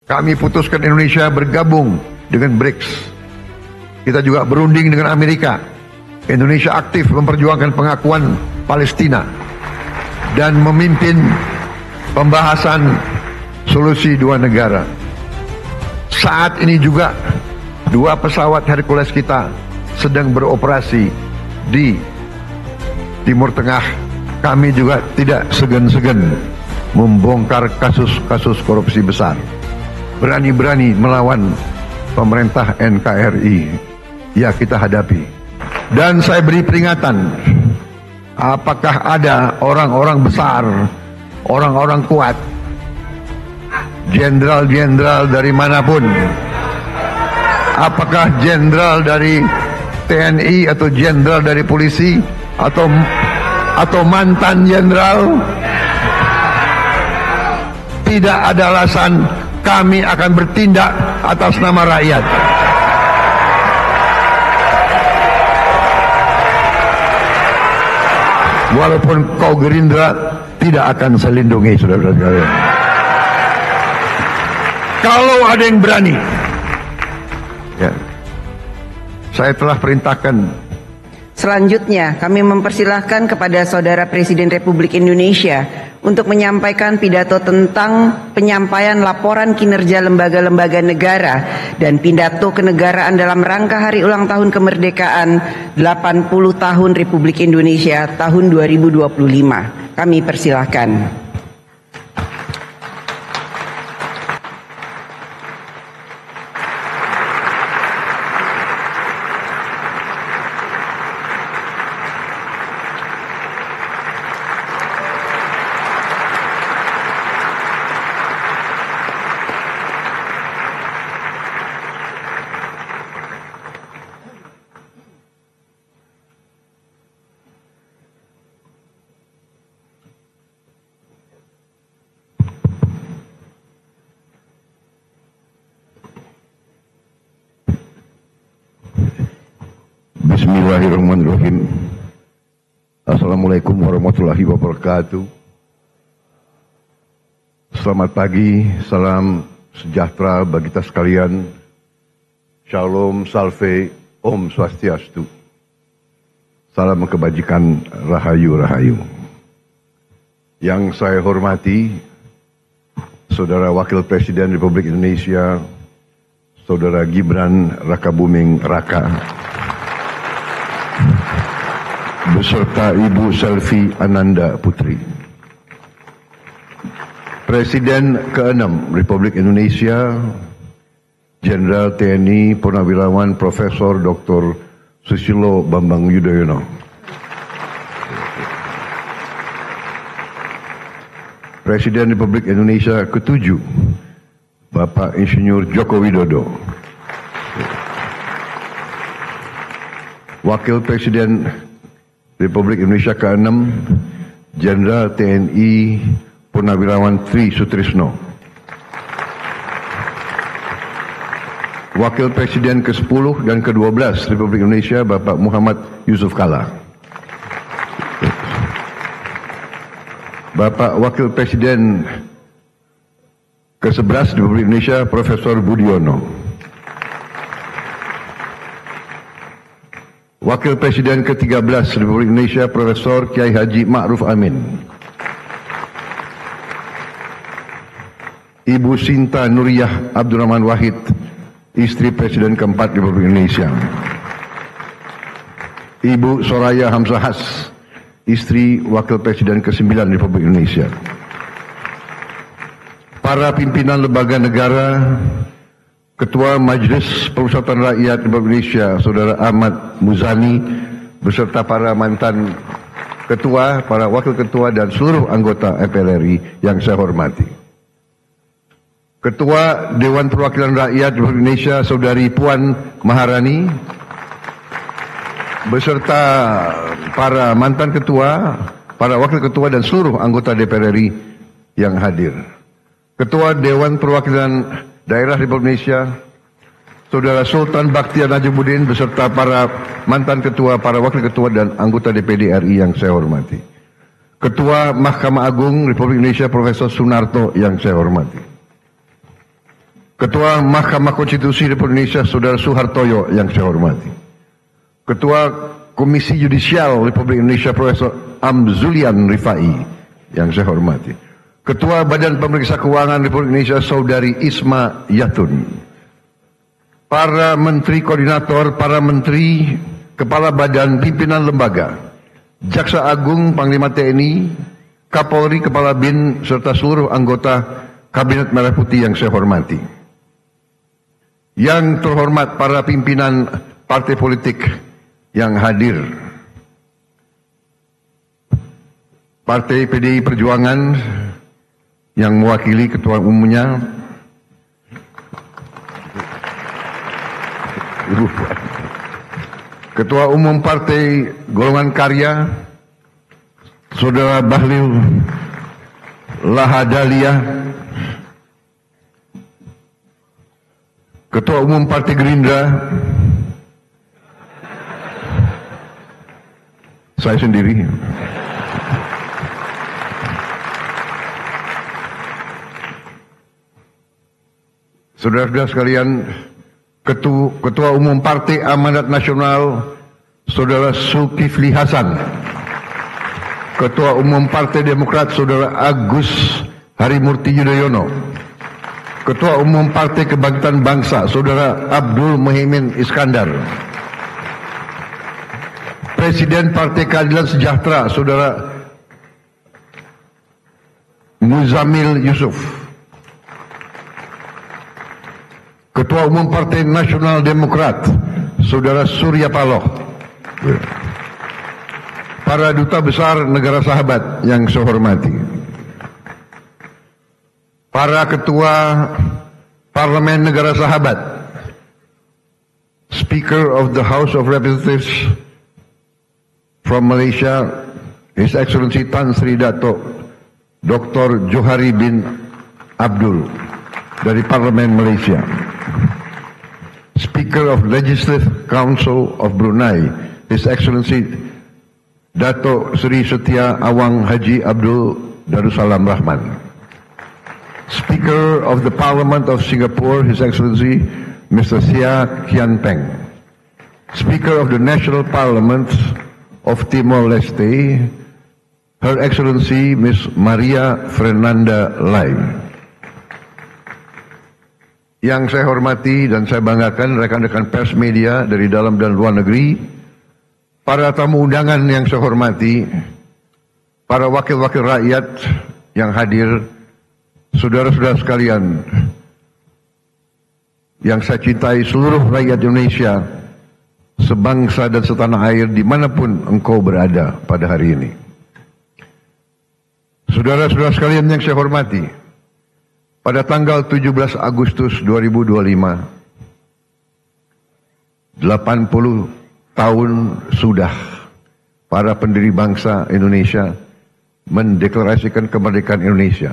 Kami putuskan Indonesia bergabung dengan BRICS. Kita juga berunding dengan Amerika. Indonesia aktif memperjuangkan pengakuan Palestina dan memimpin pembahasan solusi dua negara. Saat ini juga dua pesawat Hercules kita sedang beroperasi di Timur Tengah. Kami juga tidak segan-segan membongkar kasus-kasus korupsi besar. Berani-berani melawan pemerintah NKRI. Ya, kita hadapi. Dan saya beri peringatan, apakah ada orang-orang besar, orang-orang kuat, jenderal-jenderal dari manapun, apakah jenderal dari TNI atau jenderal dari polisi atau mantan jenderal, tidak ada alasan kami akan bertindak atas nama rakyat. Walaupun kau Gerindra, tidak akan saya lindungi, saudara-saudara sekalian. Kalau ada yang berani, ya, saya telah perintahkan. Selanjutnya, kami mempersilahkan kepada Saudara Presiden Republik Indonesia untuk menyampaikan pidato tentang penyampaian laporan kinerja lembaga-lembaga negara dan pidato kenegaraan dalam rangka Hari Ulang Tahun Kemerdekaan 80 Tahun Republik Indonesia tahun 2025. Kami persilahkan. Bismillahirrahmanirrahim. Assalamualaikum warahmatullahi wabarakatuh. Selamat pagi, salam sejahtera bagi kita sekalian. Shalom, salve, om swastiastu. Salam kebajikan, rahayu, rahayu. Yang saya hormati, Saudara Wakil Presiden Republik Indonesia, Saudara Gibran Rakabuming Raka, beserta Ibu Selvi Ananda Putri. Presiden ke-6 Republik Indonesia, Jenderal TNI Purnawirawan Profesor Dr. Susilo Bambang Yudhoyono. Presiden Republik Indonesia ke-7, Bapak Insinyur Joko Widodo. Wakil Presiden Republik Indonesia ke-6, Jenderal TNI Purnawirawan Tri Sutrisno. Wakil Presiden ke-10 dan ke-12 Republik Indonesia, Bapak Muhammad Yusuf Kalla. Bapak Wakil Presiden ke-11 Republik Indonesia, Profesor Budiono. Wakil Presiden ke-13 Republik Indonesia, Profesor Kiai Haji Ma'ruf Amin. Ibu Sinta Nuriyah Abdurrahman Wahid, istri Presiden ke-4 Republik Indonesia. Ibu Soraya Hamzahas, istri Wakil Presiden ke-9 Republik Indonesia. Para pimpinan lembaga negara, Ketua Majelis Permusyawaratan Rakyat Republik Indonesia, Saudara Ahmad Muzani, beserta para mantan ketua, para wakil ketua, dan seluruh anggota MPR RI yang saya hormati. Ketua Dewan Perwakilan Rakyat Republik Indonesia, Saudari Puan Maharani, beserta para mantan ketua, para wakil ketua, dan seluruh anggota DPR RI yang hadir. Ketua Dewan Perwakilan Daerah Republik Indonesia, Saudara Sultan Bakhtiar Najimuddin, beserta para mantan ketua, para wakil ketua, dan anggota DPD RI yang saya hormati. Ketua Mahkamah Agung Republik Indonesia, Profesor Sunarto, yang saya hormati. Ketua Mahkamah Konstitusi Republik Indonesia Saudara Suhartoyo yang saya hormati. Ketua Komisi Yudisial Republik Indonesia Profesor Amzulian Rifai yang saya hormati. Ketua Badan Pemeriksa Keuangan Republik Indonesia Saudari Isma Yatun. Para menteri koordinator, para menteri, kepala badan, pimpinan lembaga, Jaksa Agung, Panglima TNI, Kapolri, Kepala BIN, serta seluruh anggota Kabinet Merah Putih yang saya hormati. Yang terhormat para pimpinan partai politik yang hadir. Partai PDI Perjuangan yang mewakili ketua umumnya, Ketua Umum Partai Golongan Karya, Saudara Bahlil Lahadalia, Ketua Umum Partai Gerindra, saya sendiri. Saudara-saudara sekalian, Ketua Umum Partai Amanat Nasional, Saudara Zulkifli Hasan. Ketua Umum Partai Demokrat, Saudara Agus Harimurti Yudhoyono. Ketua Umum Partai Kebangkitan Bangsa, Saudara Abdul Muhaimin Iskandar. Presiden Partai Keadilan Sejahtera, Saudara Muzamil Yusuf. Ketua Umum Partai Nasional Demokrat, Saudara Surya Paloh. Para duta besar negara sahabat yang saya hormati. Para ketua parlemen negara sahabat, Speaker of the House of Representatives from Malaysia, His Excellency Tan Sri Dato' Dr. Johari bin Abdul dari Parlemen Malaysia. Speaker of Legislative Council of Brunei, His Excellency Dato' Sri Setia Awang Haji Abdul Darussalam Rahman. Speaker of the Parliament of Singapore, His Excellency Mr. Sia Kian Peng. Speaker of the National Parliament of Timor-Leste, Her Excellency Miss Maria Fernanda Lai. Yang saya hormati dan saya banggakan rekan-rekan pers media dari dalam dan luar negeri, para tamu undangan yang saya hormati, para wakil-wakil rakyat yang hadir, saudara-saudara sekalian yang saya cintai, seluruh rakyat Indonesia, sebangsa dan setanah air dimanapun engkau berada pada hari ini. Saudara-saudara sekalian yang saya hormati, pada tanggal 17 Agustus 2025, 80 tahun sudah para pendiri bangsa Indonesia mendeklarasikan kemerdekaan Indonesia.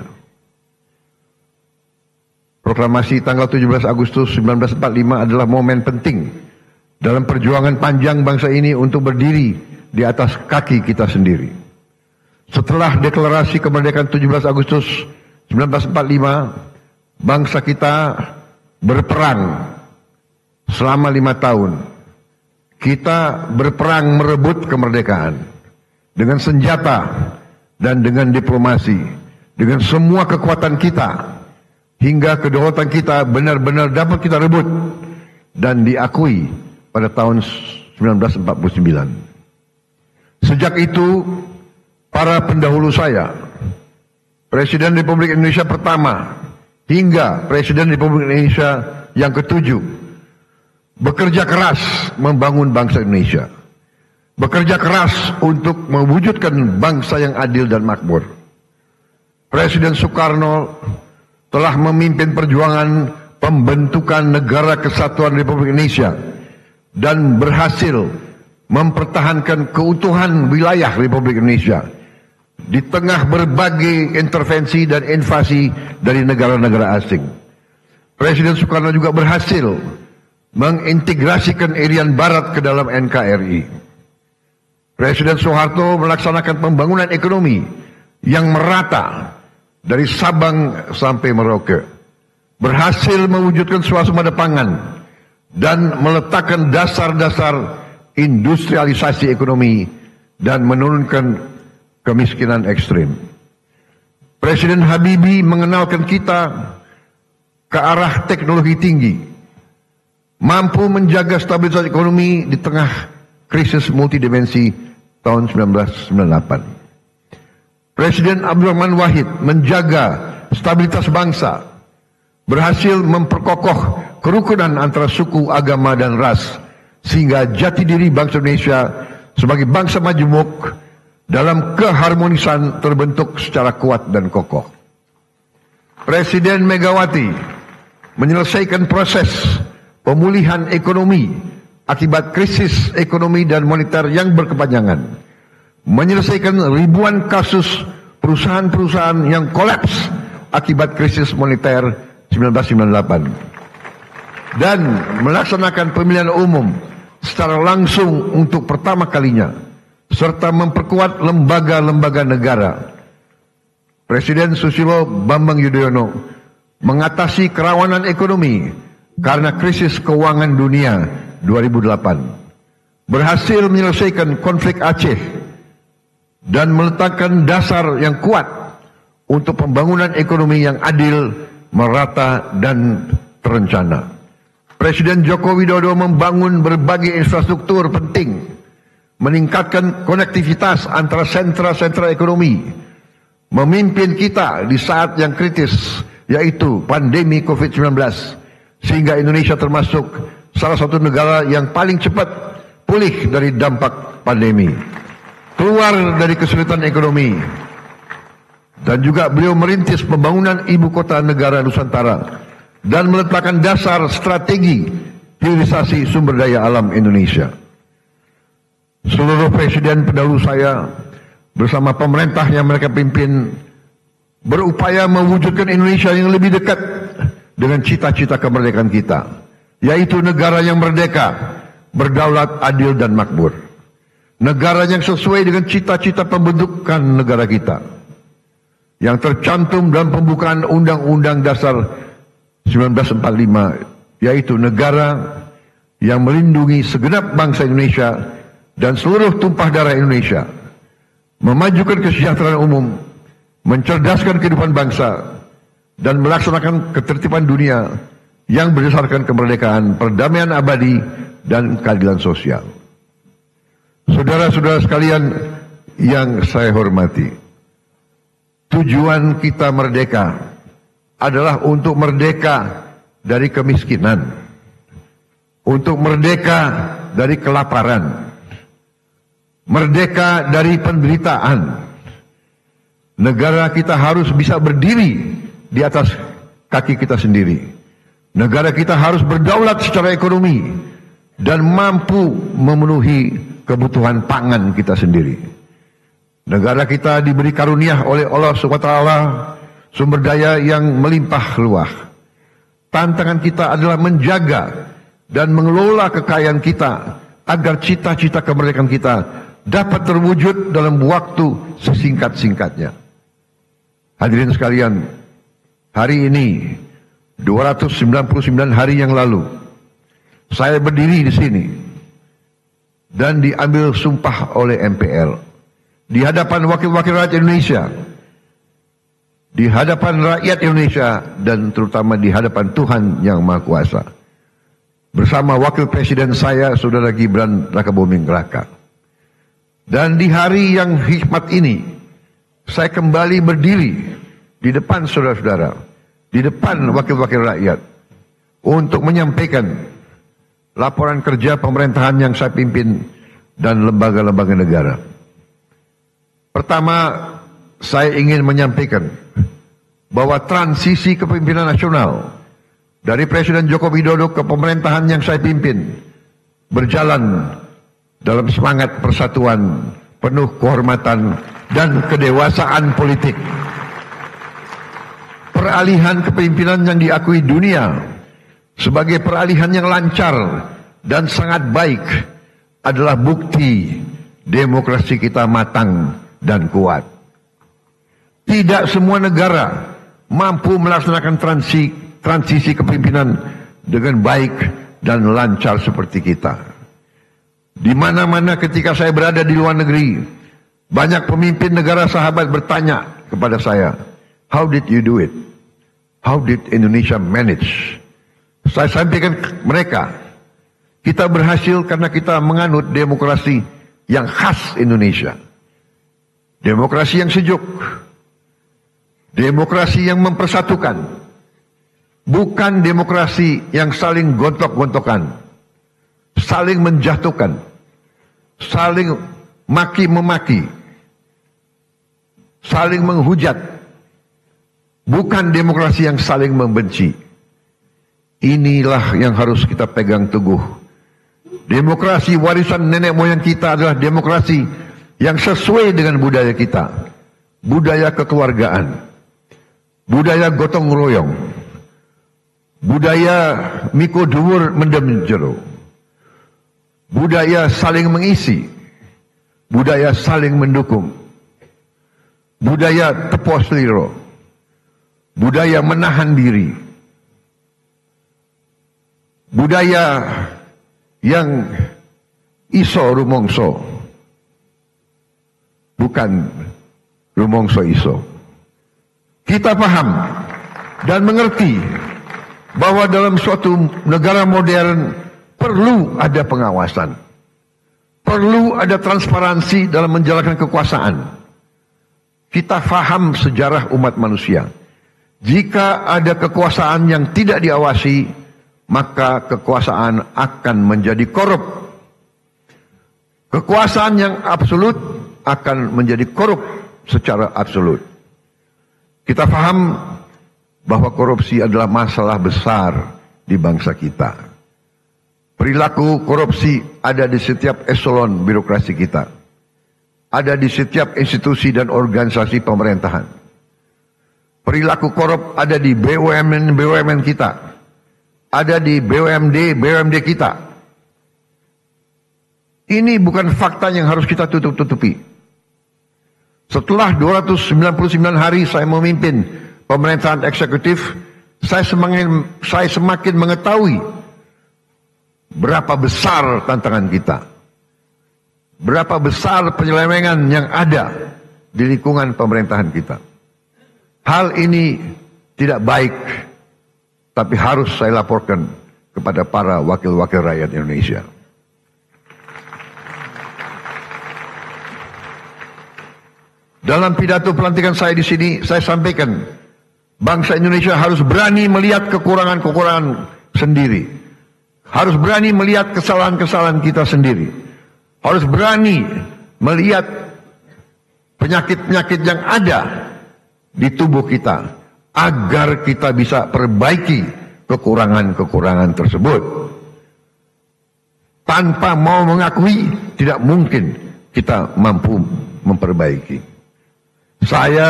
Proklamasi tanggal 17 Agustus 1945 adalah momen penting dalam perjuangan panjang bangsa ini untuk berdiri di atas kaki kita sendiri. Setelah deklarasi kemerdekaan 17 Agustus 1945, bangsa kita berperang selama 5 tahun. Kita berperang merebut kemerdekaan dengan senjata dan dengan diplomasi, dengan semua kekuatan kita, hingga kedaulatan kita benar-benar dapat kita rebut dan diakui pada tahun 1949. Sejak itu, para pendahulu saya, Presiden Republik Indonesia pertama hingga Presiden Republik Indonesia yang ketujuh, bekerja keras membangun bangsa Indonesia. Bekerja keras untuk mewujudkan bangsa yang adil dan makmur. Presiden Soekarno telah memimpin perjuangan pembentukan Negara Kesatuan Republik Indonesia dan berhasil mempertahankan keutuhan wilayah Republik Indonesia di tengah berbagai intervensi dan invasi dari negara-negara asing. Presiden Soekarno juga berhasil mengintegrasikan Irian Barat ke dalam NKRI. Presiden Soeharto melaksanakan pembangunan ekonomi yang merata dari Sabang sampai Merauke. berhasil mewujudkan swasembada pangan dan meletakkan dasar-dasar industrialisasi ekonomi dan menurunkan kemiskinan ekstrim. Presiden Habibie mengenalkan kita ke arah teknologi tinggi, mampu menjaga stabilitas ekonomi di tengah krisis multidimensi tahun 1998. Presiden Abdurrahman Wahid menjaga stabilitas bangsa, berhasil memperkokoh kerukunan antara suku, agama, dan ras, sehingga jati diri bangsa Indonesia sebagai bangsa majemuk dalam keharmonisan terbentuk secara kuat dan kokoh. Presiden Megawati menyelesaikan proses pemulihan ekonomi akibat krisis ekonomi dan moneter yang berkepanjangan, menyelesaikan ribuan kasus perusahaan-perusahaan yang kolaps akibat krisis moneter 1998, dan melaksanakan pemilihan umum secara langsung untuk pertama kalinya, serta memperkuat lembaga-lembaga negara. Presiden Susilo Bambang Yudhoyono mengatasi kerawanan ekonomi karena krisis keuangan dunia 2008, berhasil menyelesaikan konflik Aceh dan meletakkan dasar yang kuat untuk pembangunan ekonomi yang adil, merata, dan terencana. Presiden Joko Widodo membangun berbagai infrastruktur penting, meningkatkan konektivitas antara sentra-sentra ekonomi, memimpin kita di saat yang kritis, yaitu pandemi COVID-19, sehingga Indonesia termasuk salah satu negara yang paling cepat pulih dari dampak pandemi, keluar dari kesulitan ekonomi. Dan juga beliau merintis pembangunan ibu kota negara Nusantara dan meletakkan dasar strategi hilirisasi sumber daya alam Indonesia. Seluruh presiden pendahulu saya bersama pemerintah yang mereka pimpin berupaya mewujudkan Indonesia yang lebih dekat dengan cita-cita kemerdekaan kita, yaitu negara yang merdeka, berdaulat, adil, dan makmur. Negara yang sesuai dengan cita-cita pembentukan negara kita, yang tercantum dalam pembukaan Undang-Undang Dasar 1945, yaitu negara yang melindungi segenap bangsa Indonesia dan seluruh tumpah darah Indonesia, memajukan kesejahteraan umum, mencerdaskan kehidupan bangsa, dan melaksanakan ketertiban dunia yang berdasarkan kemerdekaan, perdamaian abadi, dan keadilan sosial. Saudara-saudara sekalian yang saya hormati, tujuan kita merdeka adalah untuk merdeka dari kemiskinan, untuk merdeka dari kelaparan, merdeka dari penderitaan. Negara kita harus bisa berdiri di atas kaki kita sendiri. Negara kita harus berdaulat secara ekonomi dan mampu memenuhi kebutuhan pangan kita sendiri. Negara kita diberi karunia oleh Allah SWT sumber daya yang melimpah ruah. Tantangan kita adalah menjaga dan mengelola kekayaan kita agar cita-cita kemerdekaan kita dapat terwujud dalam waktu sesingkat-singkatnya. Hadirin sekalian, hari ini 299 hari yang lalu saya berdiri di sini dan diambil sumpah oleh MPR di hadapan wakil-wakil rakyat Indonesia, di hadapan rakyat Indonesia, dan terutama di hadapan Tuhan Yang Maha Kuasa, bersama wakil presiden saya, Saudara Gibran Rakabuming Raka. Dan di hari yang hikmat ini, saya kembali berdiri di depan saudara-saudara, di depan wakil-wakil rakyat, untuk menyampaikan laporan kerja pemerintahan yang saya pimpin dan lembaga-lembaga negara. Pertama, saya ingin menyampaikan bahwa transisi kepemimpinan nasional dari Presiden Joko Widodo ke pemerintahan yang saya pimpin berjalan dalam semangat persatuan, penuh kehormatan dan kedewasaan politik. Peralihan kepemimpinan yang diakui dunia sebagai peralihan yang lancar dan sangat baik adalah bukti demokrasi kita matang dan kuat. Tidak semua negara mampu melaksanakan transisi kepemimpinan dengan baik dan lancar seperti kita. Di mana-mana ketika saya berada di luar negeri, banyak pemimpin negara sahabat bertanya kepada saya, "How did you do it? How did Indonesia manage?" Saya sampaikan ke mereka, kita berhasil karena kita menganut demokrasi yang khas Indonesia. Demokrasi yang sejuk, demokrasi yang mempersatukan, bukan demokrasi yang saling gontok-gontokan, saling menjatuhkan, saling maki-memaki, saling menghujat, bukan demokrasi yang saling membenci. Inilah yang harus kita pegang teguh. Demokrasi warisan nenek moyang kita adalah demokrasi yang sesuai dengan budaya kita. Budaya kekeluargaan, budaya gotong royong, budaya miko dhuwur mendem jero, budaya saling mengisi, budaya saling mendukung, budaya tepo sliro, budaya menahan diri, budaya yang iso rumongso, bukan rumongso iso. Kita paham dan mengerti bahwa dalam suatu negara modern perlu ada pengawasan, perlu ada transparansi dalam menjalankan kekuasaan. Kita paham sejarah umat manusia. Jika ada kekuasaan yang tidak diawasi, maka kekuasaan akan menjadi korup. Kekuasaan yang absolut akan menjadi korup secara absolut. Kita paham bahwa korupsi adalah masalah besar di bangsa kita. Perilaku korupsi ada di setiap eselon birokrasi kita. Ada di setiap institusi dan organisasi pemerintahan. Perilaku korup ada di BUMN kita. Ada di BUMD kita. Ini bukan fakta yang harus kita tutup-tutupi. Setelah 299 hari saya memimpin pemerintahan eksekutif, saya semakin mengetahui berapa besar tantangan kita. Berapa besar penyelewengan yang ada di lingkungan pemerintahan kita. Hal ini tidak baik, tapi harus saya laporkan kepada para wakil-wakil rakyat Indonesia. Dalam pidato pelantikan saya di sini, saya sampaikan, bangsa Indonesia harus berani melihat kekurangan-kekurangan sendiri. Harus berani melihat kesalahan-kesalahan kita sendiri. Harus berani melihat penyakit-penyakit yang ada di tubuh kita, agar kita bisa perbaiki kekurangan-kekurangan tersebut. Tanpa mau mengakui, tidak mungkin kita mampu memperbaiki. Saya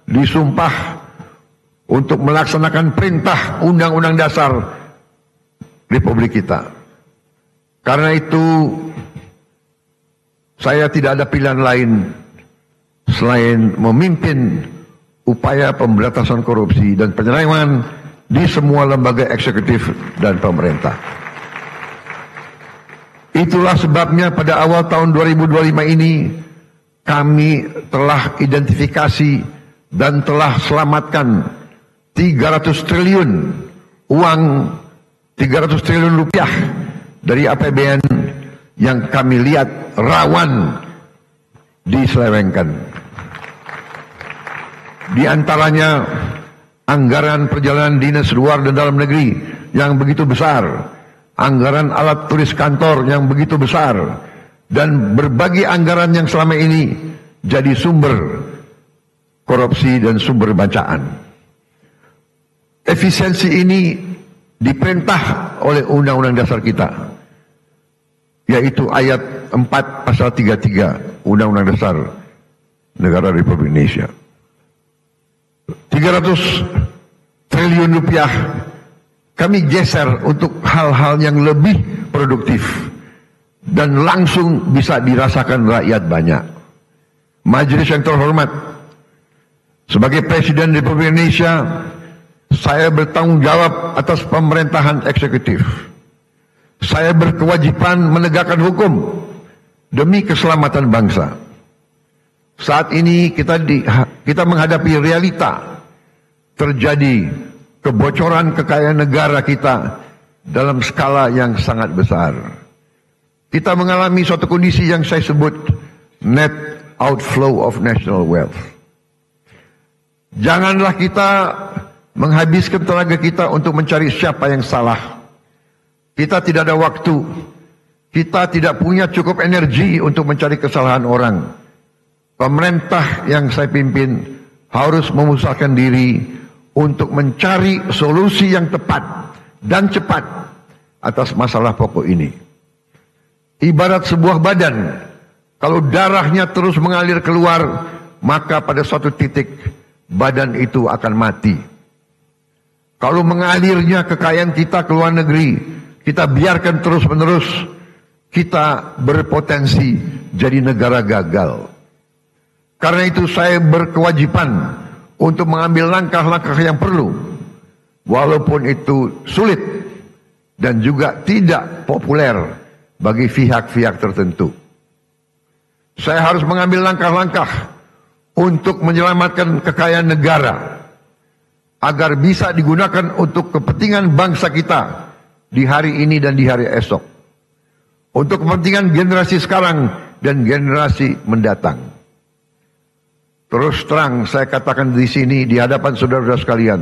disumpah untuk melaksanakan perintah Undang-Undang Dasar Republik kita. Karena itu, saya tidak ada pilihan lain selain memimpin upaya pemberantasan korupsi dan penyelewengan di semua lembaga eksekutif dan pemerintah. Itulah sebabnya pada awal tahun 2025 ini kami telah identifikasi dan telah selamatkan 300 triliun uang, 300 triliun rupiah dari APBN yang kami lihat rawan diselewengkan. Di antaranya anggaran perjalanan dinas luar dan dalam negeri yang begitu besar, anggaran alat tulis kantor yang begitu besar, dan berbagai anggaran yang selama ini jadi sumber korupsi dan sumber bacaan. Efisiensi ini diperintah oleh Undang-Undang Dasar kita, yaitu ayat 4 pasal 33 Undang-Undang Dasar Negara Republik Indonesia. 300 triliun rupiah kami geser untuk hal-hal yang lebih produktif dan langsung bisa dirasakan rakyat banyak. Majelis yang terhormat, sebagai Presiden Republik Indonesia, Saya bertanggung jawab atas pemerintahan eksekutif. Saya berkewajiban menegakkan hukum demi keselamatan bangsa. Saat ini kita menghadapi realita terjadi kebocoran kekayaan negara kita dalam skala yang sangat besar. Kita mengalami suatu kondisi yang saya sebut net outflow of national wealth. Janganlah kita menghabiskan tenaga kita untuk mencari siapa yang salah. Kita tidak ada waktu. Kita tidak punya cukup energi untuk mencari kesalahan orang. Pemerintah yang saya pimpin harus memusatkan diri untuk mencari solusi yang tepat dan cepat atas masalah pokok ini. Ibarat sebuah badan, kalau darahnya terus mengalir keluar, maka pada suatu titik badan itu akan mati. Kalau mengalirnya kekayaan kita ke luar negeri, kita biarkan terus-menerus, kita berpotensi jadi negara gagal. Karena itu saya berkewajiban untuk mengambil langkah-langkah yang perlu, walaupun itu sulit dan juga tidak populer bagi pihak-pihak tertentu. Saya harus mengambil langkah-langkah untuk menyelamatkan kekayaan negara agar bisa digunakan untuk kepentingan bangsa kita di hari ini dan di hari esok, untuk kepentingan generasi sekarang dan generasi mendatang. Terus terang saya katakan di sini di hadapan saudara-saudara sekalian,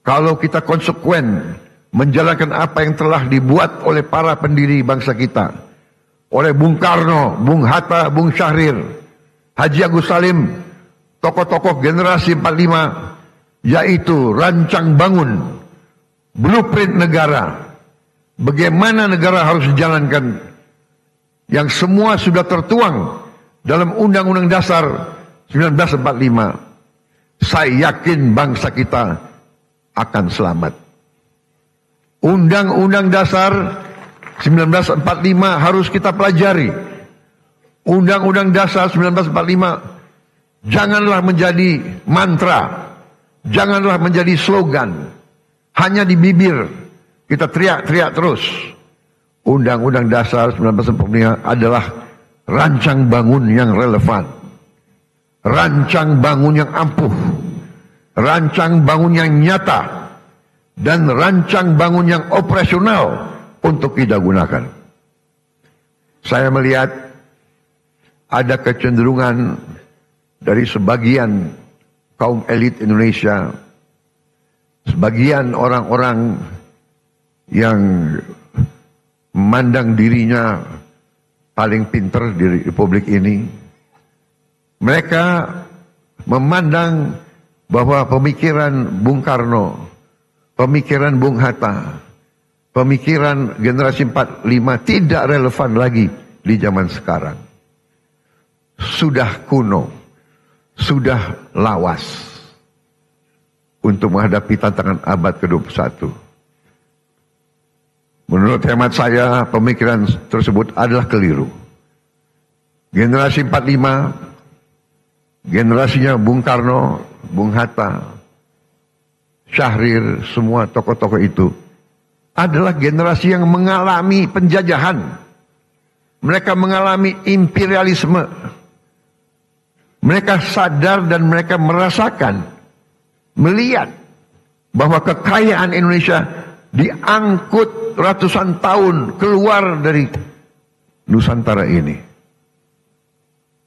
kalau kita konsekuen menjalankan apa yang telah dibuat oleh para pendiri bangsa kita, oleh Bung Karno, Bung Hatta, Bung Syahrir, Haji Agus Salim, tokoh-tokoh generasi 45, yaitu rancang bangun, blueprint negara, bagaimana negara harus dijalankan, yang semua sudah tertuang dalam Undang-Undang Dasar 1945, saya yakin bangsa kita akan selamat. Undang-Undang Dasar 1945 harus kita pelajari. Undang-Undang Dasar 1945 janganlah menjadi mantra, janganlah menjadi slogan, hanya di bibir kita teriak-teriak terus. Undang-Undang Dasar 1945 adalah rancang bangun yang relevan, rancang bangun yang ampuh, rancang bangun yang nyata, dan rancang bangun yang operasional untuk kita gunakan. Saya melihat ada kecenderungan dari sebagian kaum elit Indonesia, sebagian orang-orang yang memandang dirinya paling pintar di republik ini. Mereka memandang bahwa pemikiran Bung Karno, pemikiran Bung Hatta, pemikiran generasi 45 tidak relevan lagi di zaman sekarang. Sudah kuno, sudah lawas untuk menghadapi tantangan abad ke-21. Menurut hemat saya, pemikiran tersebut adalah keliru. Generasi 45, generasinya Bung Karno, Bung Hatta, Syahrir, semua tokoh-tokoh itu adalah generasi yang mengalami penjajahan. Mereka mengalami imperialisme. Mereka sadar dan mereka merasakan, melihat bahwa kekayaan Indonesia diangkut ratusan tahun keluar dari Nusantara ini.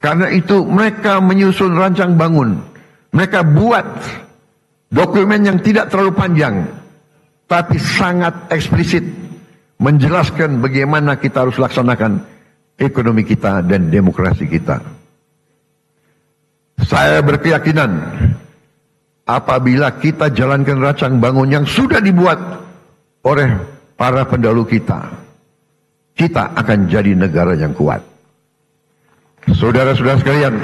Karena itu mereka menyusun rancang bangun. Mereka buat dokumen yang tidak terlalu panjang, tapi sangat eksplisit, menjelaskan bagaimana kita harus laksanakan ekonomi kita dan demokrasi kita. Saya berkeyakinan apabila kita jalankan rancang bangun yang sudah dibuat oleh para pendahulu kita, kita akan jadi negara yang kuat. Saudara-saudara sekalian,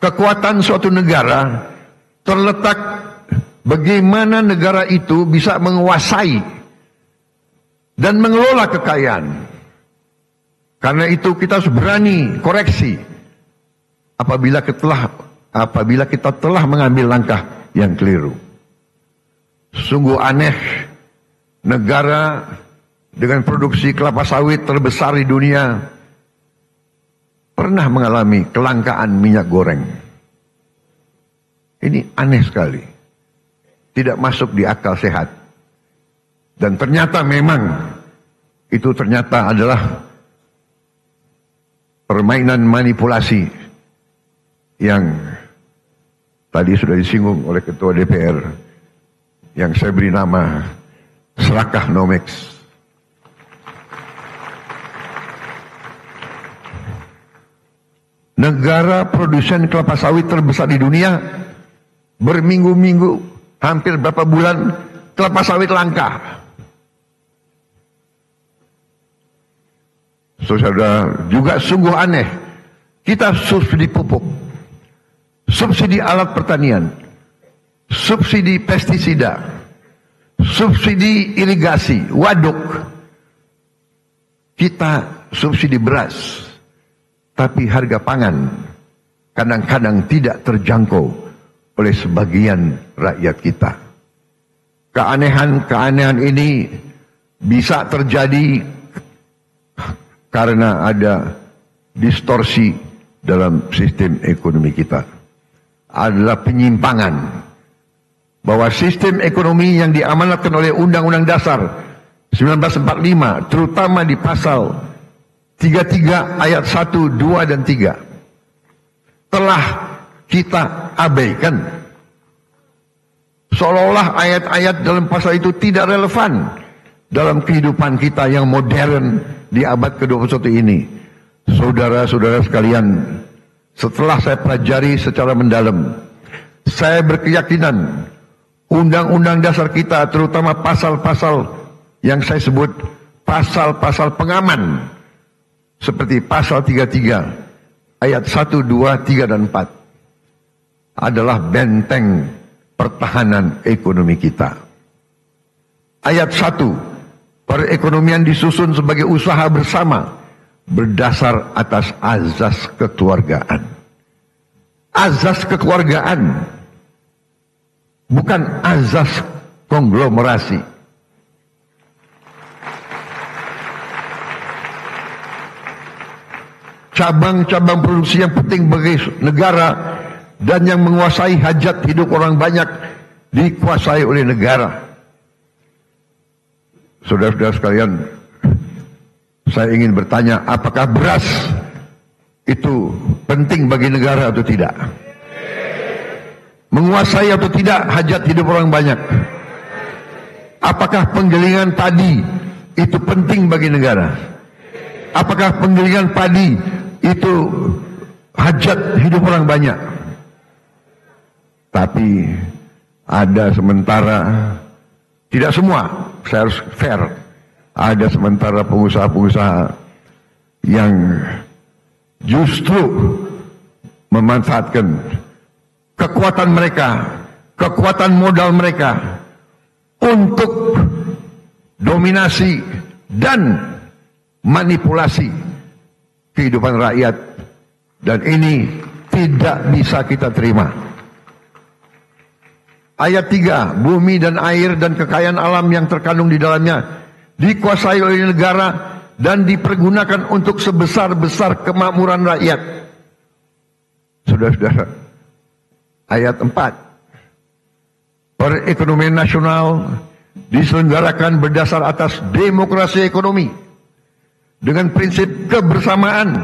kekuatan suatu negara terletak bagaimana negara itu bisa menguasai dan mengelola kekayaan. Karena itu kita harus berani koreksi apabila telah apabila kita telah mengambil langkah yang keliru. Sungguh aneh, negara dengan produksi kelapa sawit terbesar di dunia pernah mengalami kelangkaan minyak goreng. Ini aneh sekali. Tidak masuk di akal sehat. Dan ternyata memang itu ternyata adalah permainan manipulasi yang tadi sudah disinggung oleh Ketua DPR yang saya beri nama Serakah Nomex. Negara produsen kelapa sawit terbesar di dunia berminggu-minggu, hampir berapa bulan kelapa sawit langka. Saudara, juga sungguh aneh, kita subsidi pupuk, subsidi alat pertanian, subsidi pestisida, subsidi irigasi, waduk, kita subsidi beras, tapi harga pangan kadang-kadang tidak terjangkau oleh sebagian rakyat kita. Keanehan-keanehan ini bisa terjadi karena ada distorsi dalam sistem ekonomi kita. Adalah penyimpangan bahwa sistem ekonomi yang diamanatkan oleh Undang-Undang Dasar 1945, terutama di pasal 33 ayat 1, 2, dan 3, telah kita abaikan. Seolah-olah ayat-ayat dalam pasal itu tidak relevan dalam kehidupan kita yang modern di abad ke-21 ini. Saudara-saudara sekalian, setelah saya pelajari secara mendalam, saya berkeyakinan Undang-Undang Dasar kita, terutama pasal-pasal yang saya sebut pasal-pasal pengaman, seperti pasal 33 ayat 1, 2, 3, dan 4, adalah benteng pertahanan ekonomi kita. Ayat 1, perekonomian disusun sebagai usaha bersama berdasar atas azas kekeluargaan. Azas kekeluargaan, bukan azas konglomerasi. Cabang-cabang produksi yang penting bagi negara dan yang menguasai hajat hidup orang banyak dikuasai oleh negara. Saudara-saudara sekalian, saya ingin bertanya, apakah beras itu penting bagi negara atau tidak? Menguasai atau tidak hajat hidup orang banyak? Apakah penggilingan padi itu penting bagi negara? Apakah penggilingan padi itu hajat hidup orang banyak? Tapi ada sementara, tidak semua, saya harus fair, ada sementara pengusaha-pengusaha yang justru memanfaatkan kekuatan mereka, kekuatan modal mereka untuk dominasi dan manipulasi kehidupan rakyat, dan ini tidak bisa kita terima. Ayat 3, bumi dan air dan kekayaan alam yang terkandung di dalamnya dikuasai oleh negara dan dipergunakan untuk sebesar-besar kemakmuran rakyat. Saudara-saudara, ayat 4, perekonomian nasional diselenggarakan berdasar atas demokrasi ekonomi dengan prinsip kebersamaan,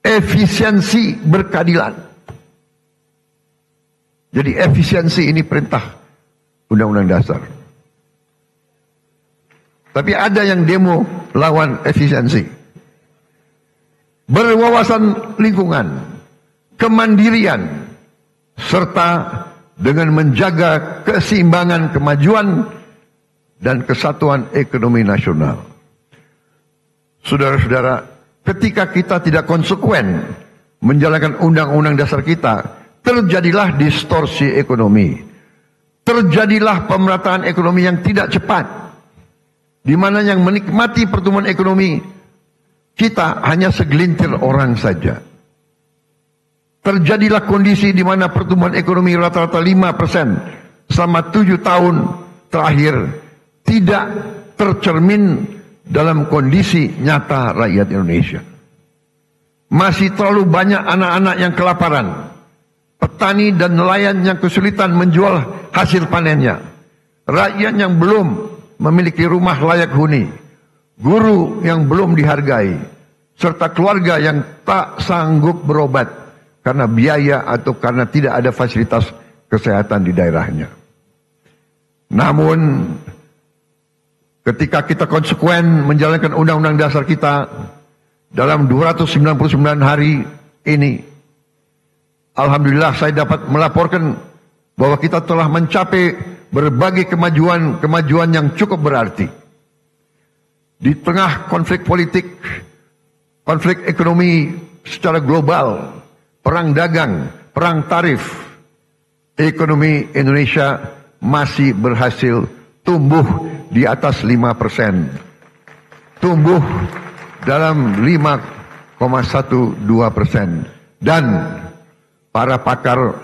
efisiensi, berkeadilan. Jadi efisiensi ini perintah Undang-Undang Dasar. Tapi ada yang demo lawan efisiensi. Berwawasan lingkungan, kemandirian, serta dengan menjaga keseimbangan kemajuan dan kesatuan ekonomi nasional. Saudara-saudara, ketika kita tidak konsekuen menjalankan Undang-Undang Dasar kita, terjadilah distorsi ekonomi. Terjadilah pemerataan ekonomi yang tidak cepat, di mana yang menikmati pertumbuhan ekonomi kita hanya segelintir orang saja. terjadilah kondisi di mana pertumbuhan ekonomi rata-rata 5% selama 7 tahun terakhir tidak tercermin dalam kondisi nyata rakyat Indonesia. Masih terlalu banyak anak-anak yang kelaparan, petani dan nelayan yang kesulitan menjual hasil panennya, rakyat yang belum memiliki rumah layak huni, guru yang belum dihargai, serta keluarga yang tak sanggup berobat karena biaya atau karena tidak ada fasilitas kesehatan di daerahnya. Namun, ketika kita konsekuen menjalankan Undang-Undang Dasar kita dalam 299 hari ini, alhamdulillah saya dapat melaporkan bahwa kita telah mencapai berbagai kemajuan yang cukup berarti. Di tengah konflik politik, konflik ekonomi secara global, perang dagang, perang tarif, ekonomi Indonesia masih berhasil tumbuh di atas 5%. Tumbuh dalam 5,12%. Dan para pakar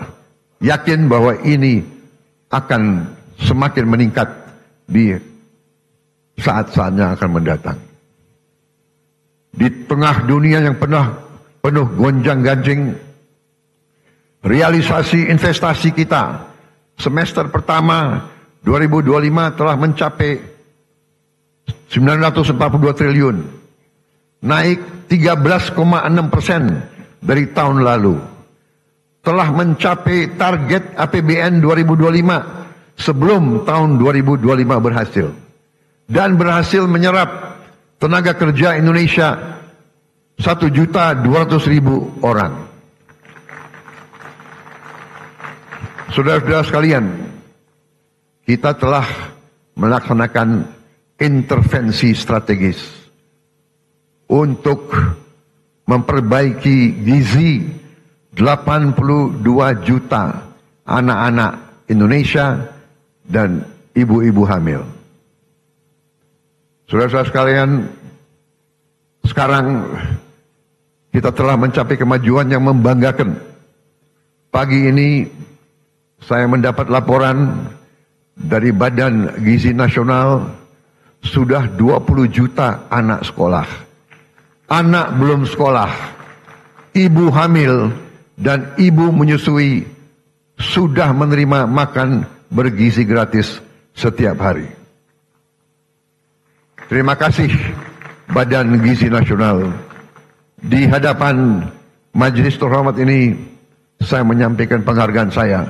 yakin bahwa ini akan semakin meningkat di saat-saatnya akan mendatang. Di tengah dunia yang penuh gonjang-ganjing, realisasi investasi kita semester pertama 2025 telah mencapai 942 triliun, naik 13,6% dari tahun lalu. Telah mencapai target APBN 2025 sebelum tahun 2025 berhasil. Dan berhasil menyerap tenaga kerja Indonesia 1.200.000 orang. Saudara-saudara sekalian, kita telah melaksanakan intervensi strategis untuk memperbaiki gizi 82 juta anak-anak Indonesia dan ibu-ibu hamil. Saudara-saudara sekalian, sekarang kita telah mencapai kemajuan yang membanggakan. Pagi ini saya mendapat laporan dari Badan Gizi Nasional sudah 20 juta anak sekolah. Anak belum sekolah, ibu hamil, dan ibu menyusui sudah menerima makan bergizi gratis setiap hari. Terima kasih Badan Gizi Nasional. Di hadapan majelis terhormat ini, saya menyampaikan penghargaan saya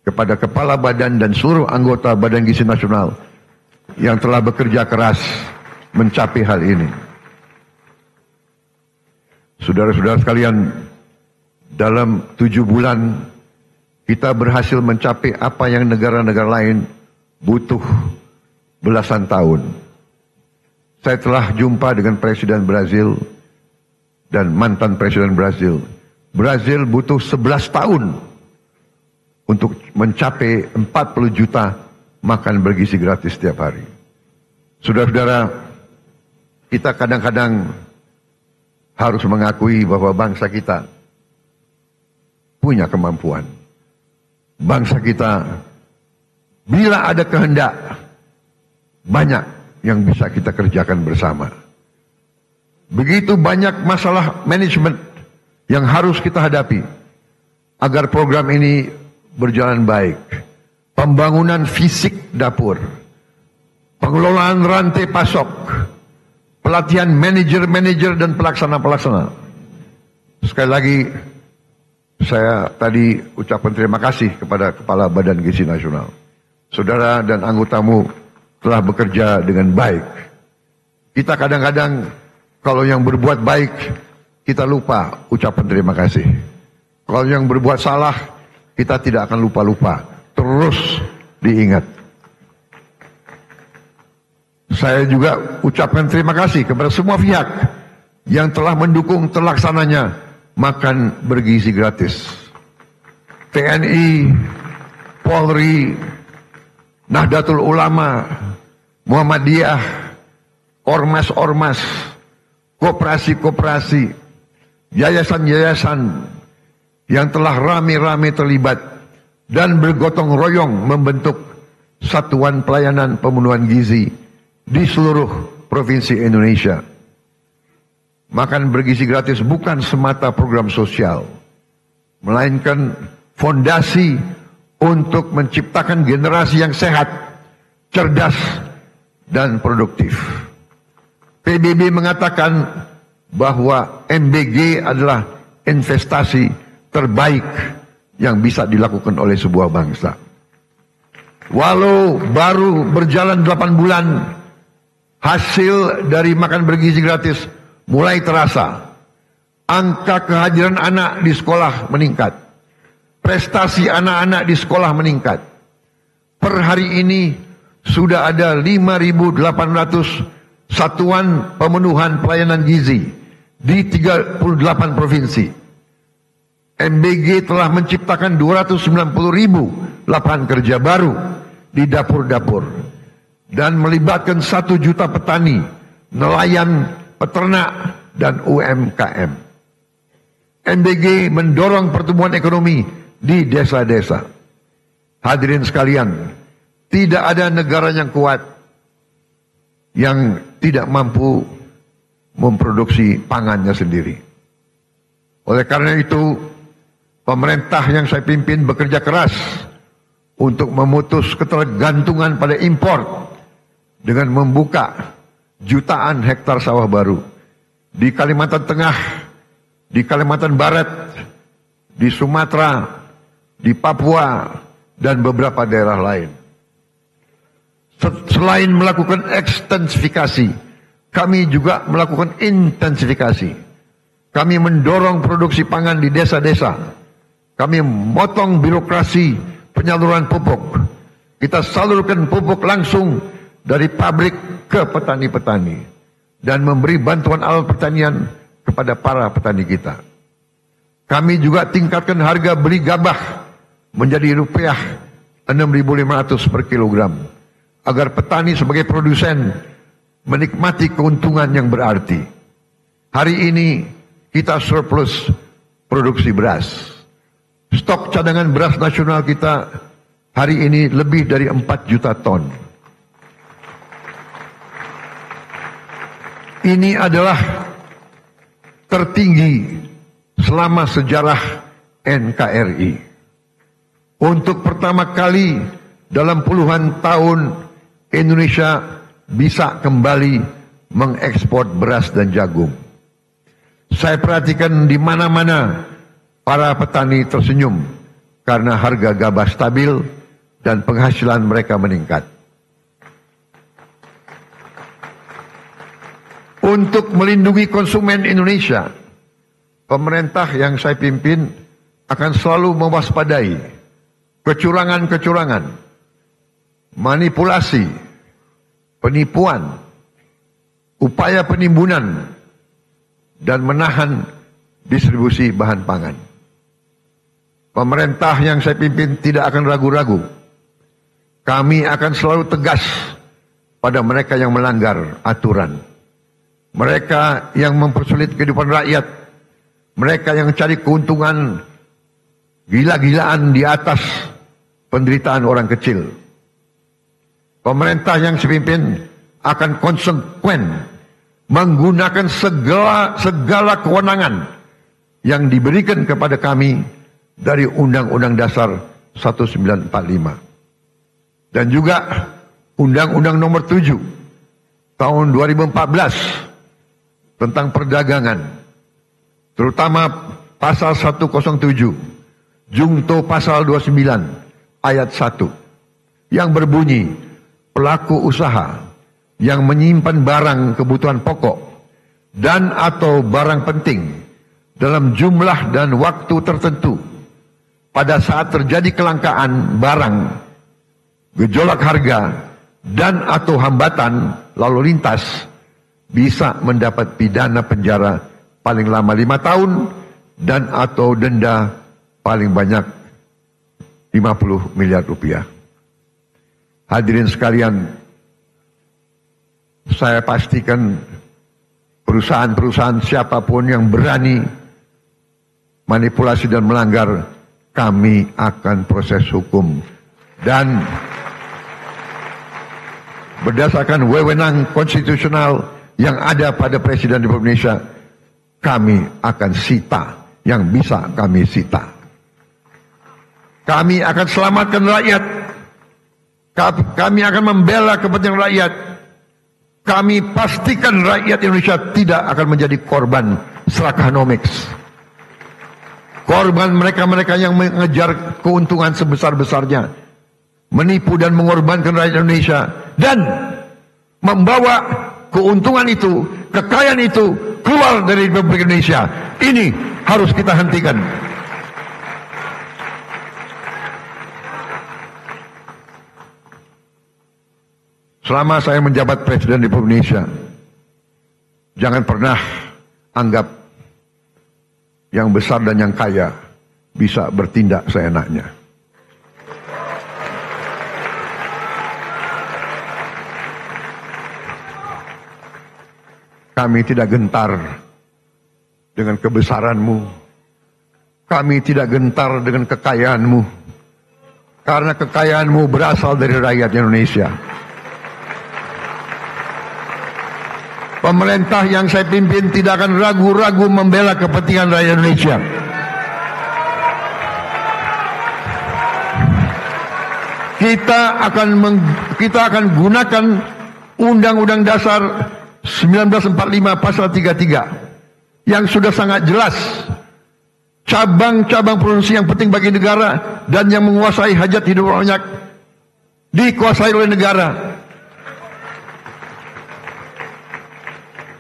kepada Kepala Badan dan seluruh anggota Badan Gizi Nasional yang telah bekerja keras mencapai hal ini. Saudara-saudara sekalian, dalam 7 bulan kita berhasil mencapai apa yang negara-negara lain butuh belasan tahun. Saya telah jumpa dengan Presiden Brazil dan mantan Presiden Brazil. Brazil butuh 11 tahun untuk mencapai 40 juta makan bergizi gratis setiap hari. Saudara-saudara, kita kadang-kadang harus mengakui bahwa bangsa kita punya kemampuan. Bangsa kita, bila ada kehendak, banyak yang bisa kita kerjakan bersama. Begitu banyak masalah manajemen yang harus kita hadapi agar program ini berjalan baik. Pembangunan fisik dapur, pengelolaan rantai pasok, pelatihan manajer-manajer dan pelaksana-pelaksana. Sekali lagi, saya tadi ucapkan terima kasih kepada Kepala Badan Gizi Nasional. Saudara dan anggotamu telah bekerja dengan baik. Kita kadang-kadang kalau yang berbuat baik, kita lupa ucapan terima kasih. Kalau yang berbuat salah, kita tidak akan lupa-lupa. Terus diingat. Saya juga ucapkan terima kasih kepada semua pihak yang telah mendukung terlaksananya makan bergizi gratis. TNI, Polri, Nahdlatul Ulama, Muhammadiyah, ormas-ormas, koperasi-koperasi, yayasan-yayasan, yang telah rame-rame terlibat dan bergotong royong membentuk satuan pelayanan pemenuhan gizi di seluruh provinsi Indonesia. Makan bergizi gratis bukan semata program sosial, melainkan fondasi untuk menciptakan generasi yang sehat, cerdas, dan produktif. PBB mengatakan bahwa MBG adalah investasi terbaik yang bisa dilakukan oleh sebuah bangsa. Walau baru berjalan 8 bulan, hasil dari makan bergizi gratis mulai terasa. Angka kehadiran anak di sekolah meningkat. Prestasi anak-anak di sekolah meningkat. Per hari ini sudah ada 5.800 satuan pemenuhan pelayanan gizi di 38 provinsi. MBG telah menciptakan 290.000 lapangan kerja baru di dapur-dapur dan melibatkan 1 juta petani, nelayan, peternak, dan UMKM. MBG mendorong pertumbuhan ekonomi di desa-desa. Hadirin sekalian, tidak ada negara yang kuat yang tidak mampu memproduksi pangannya sendiri. Oleh karena itu, pemerintah yang saya pimpin bekerja keras untuk memutus ketergantungan pada impor dengan membuka jutaan hektar sawah baru di Kalimantan Tengah, di Kalimantan Barat, di Sumatera, di Papua, dan beberapa daerah lain. Selain melakukan ekstensifikasi, kami juga melakukan intensifikasi. Kami mendorong produksi pangan di desa-desa. Kami memotong birokrasi penyaluran pupuk. Kita salurkan pupuk langsung dari pabrik ke petani-petani dan memberi bantuan alat pertanian kepada para petani kita. Kami juga tingkatkan harga beli gabah menjadi rupiah 6.500 per kilogram agar petani sebagai produsen menikmati keuntungan yang berarti. Hari ini kita surplus produksi beras. Stok cadangan beras nasional kita hari ini lebih dari 4 juta ton. Ini adalah tertinggi selama sejarah NKRI. Untuk pertama kali dalam puluhan tahun Indonesia bisa kembali mengekspor beras dan jagung. Saya perhatikan di mana-mana para petani tersenyum karena harga gabah stabil dan penghasilan mereka meningkat. Untuk melindungi konsumen Indonesia, pemerintah yang saya pimpin akan selalu mewaspadai kecurangan-kecurangan, manipulasi, penipuan, upaya penimbunan, dan menahan distribusi bahan pangan. Pemerintah yang saya pimpin tidak akan ragu-ragu. Kami akan selalu tegas pada mereka yang melanggar aturan. Mereka yang mempersulit kehidupan rakyat. Mereka yang cari keuntungan gila-gilaan di atas penderitaan orang kecil. Pemerintah yang saya pimpin akan konsekuen menggunakan segala kewenangan yang diberikan kepada kami dari Undang-Undang Dasar 1945 dan juga Undang-Undang Nomor 7 tahun 2014 tentang perdagangan, terutama pasal 107 Jungto pasal 29 ayat 1 yang berbunyi pelaku usaha yang menyimpan barang kebutuhan pokok dan atau barang penting dalam jumlah dan waktu tertentu pada saat terjadi kelangkaan barang, gejolak harga, dan atau hambatan lalu lintas bisa mendapat pidana penjara paling lama 5 tahun dan atau denda paling banyak 50 miliar rupiah. Hadirin sekalian, saya pastikan perusahaan-perusahaan siapapun yang berani manipulasi dan melanggar, kami akan proses hukum. Dan berdasarkan wewenang konstitusional yang ada pada Presiden Republik Indonesia, kami akan sita yang bisa kami sita. Kami akan selamatkan rakyat. Kami akan membela kepentingan rakyat. Kami pastikan rakyat Indonesia tidak akan menjadi korban serakanomics. Korban mereka-mereka yang mengejar keuntungan sebesar-besarnya, menipu dan mengorbankan rakyat Indonesia, dan membawa keuntungan itu, kekayaan itu keluar dari Republik Indonesia. Ini harus kita hentikan. Selama saya menjabat Presiden Republik Indonesia, jangan pernah anggap yang besar dan yang kaya bisa bertindak seenaknya. Kami tidak gentar dengan kebesaranmu. Kami tidak gentar dengan kekayaanmu. Karena kekayaanmu berasal dari rakyat Indonesia. Pemerintah yang saya pimpin tidak akan ragu-ragu membela kepentingan rakyat Indonesia. Kita akan gunakan Undang-Undang Dasar 1945 pasal 33 yang sudah sangat jelas. Cabang-cabang produksi yang penting bagi negara dan yang menguasai hajat hidup banyak dikuasai oleh negara.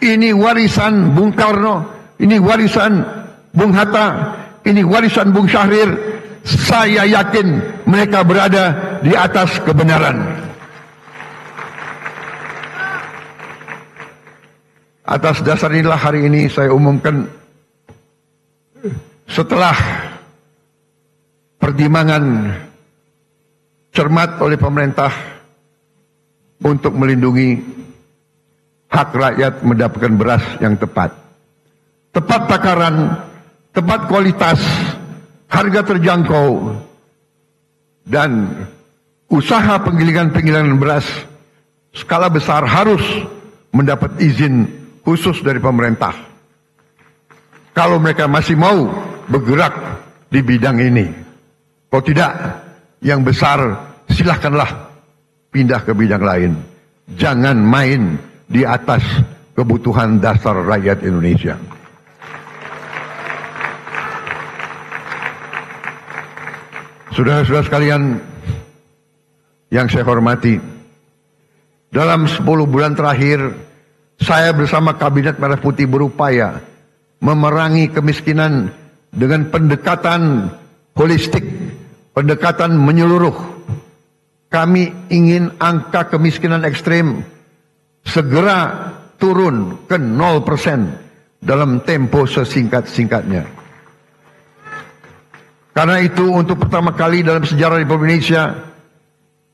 Ini warisan Bung Karno, ini warisan Bung Hatta, ini warisan Bung Syahrir. Saya yakin mereka berada di atas kebenaran. Atas dasar inilah hari ini saya umumkan, setelah pertimbangan cermat oleh pemerintah untuk melindungi hak rakyat mendapatkan beras yang tepat takaran, tepat kualitas, harga terjangkau, dan usaha penggilingan beras skala besar harus mendapat izin khusus dari pemerintah. Kalau mereka masih mau bergerak di bidang ini, kalau tidak, yang besar silahkanlah pindah ke bidang lain. Jangan main di atas kebutuhan dasar rakyat Indonesia. Saudara-saudara sekalian yang saya hormati, dalam 10 bulan terakhir, saya bersama Kabinet Merah Putih berupaya memerangi kemiskinan dengan pendekatan holistik, pendekatan menyeluruh. Kami ingin angka kemiskinan ekstrem segera turun ke 0% dalam tempo sesingkat-singkatnya. Karena itu, untuk pertama kali dalam sejarah Republik Indonesia,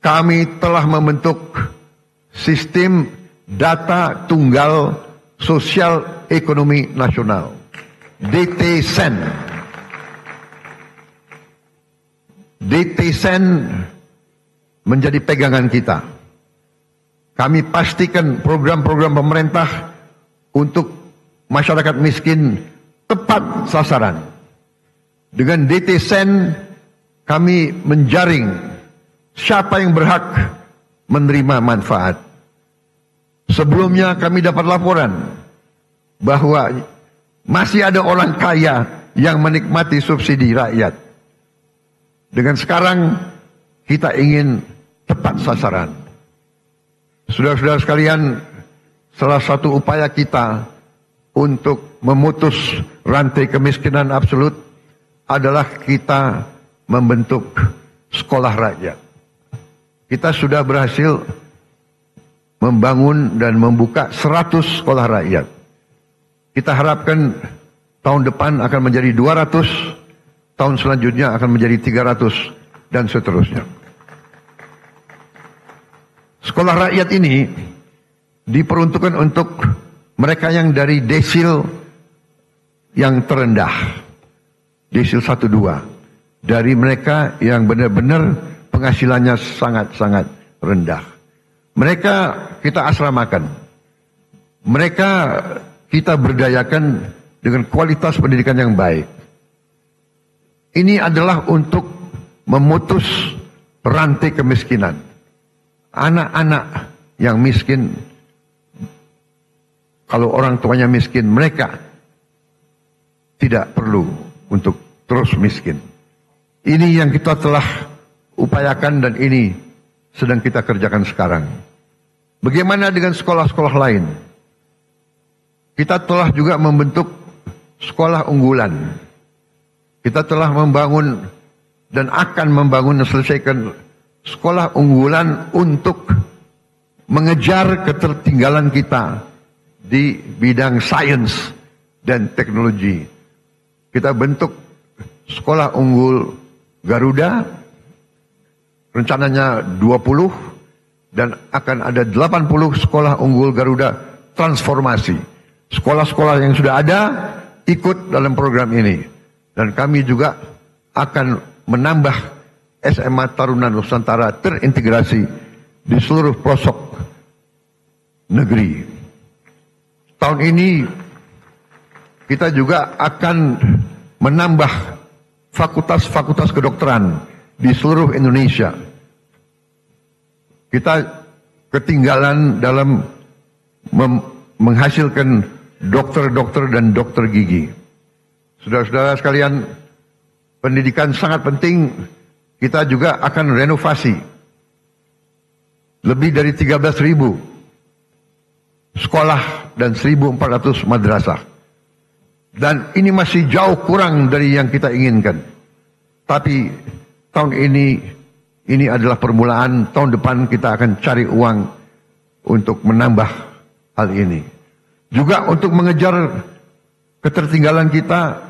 kami telah membentuk sistem data tunggal sosial ekonomi nasional, DTSEN. DTSEN menjadi pegangan kita. Kami pastikan program-program pemerintah untuk masyarakat miskin tepat sasaran. Dengan DTSEN kami menjaring siapa yang berhak menerima manfaat. Sebelumnya kami dapat laporan bahwa masih ada orang kaya yang menikmati subsidi rakyat. Dengan sekarang kita ingin tepat sasaran. Saudara-saudara sekalian, salah satu upaya kita untuk memutus rantai kemiskinan absolut adalah kita membentuk sekolah rakyat. Kita sudah berhasil membangun dan membuka 100 sekolah rakyat. Kita harapkan tahun depan akan menjadi 200, tahun selanjutnya akan menjadi 300, dan seterusnya. Sekolah rakyat ini diperuntukkan untuk mereka yang dari desil yang terendah. desil 1 2 dari mereka yang benar-benar penghasilannya sangat-sangat rendah. Mereka kita asramakan. Mereka kita berdayakan dengan kualitas pendidikan yang baik. Ini adalah untuk memutus rantai kemiskinan. Anak-anak yang miskin, kalau orang tuanya miskin, mereka tidak perlu untuk terus miskin. Ini yang kita telah upayakan dan ini sedang kita kerjakan sekarang. Bagaimana dengan sekolah-sekolah lain? Kita telah juga membentuk sekolah unggulan. Kita telah membangun dan akan membangun dan selesaikan sekolah unggulan untuk mengejar ketertinggalan kita di bidang sains dan teknologi. Kita bentuk sekolah unggul Garuda, rencananya 20 dan akan ada 80 sekolah unggul Garuda transformasi. Sekolah-sekolah yang sudah ada ikut dalam program ini. Dan kami juga akan menambah SMA Taruna Nusantara terintegrasi di seluruh pelosok negeri. Tahun ini kita juga akan menambah fakultas-fakultas kedokteran di seluruh Indonesia. Kita ketinggalan dalam menghasilkan dokter-dokter dan dokter gigi. Saudara-saudara sekalian, pendidikan sangat penting. Kita juga akan renovasi lebih dari 13.000 sekolah dan 1.400 madrasah. Dan ini masih jauh kurang dari yang kita inginkan. Tapi tahun ini adalah permulaan. Tahun depan kita akan cari uang untuk menambah hal ini. Juga untuk mengejar ketertinggalan kita,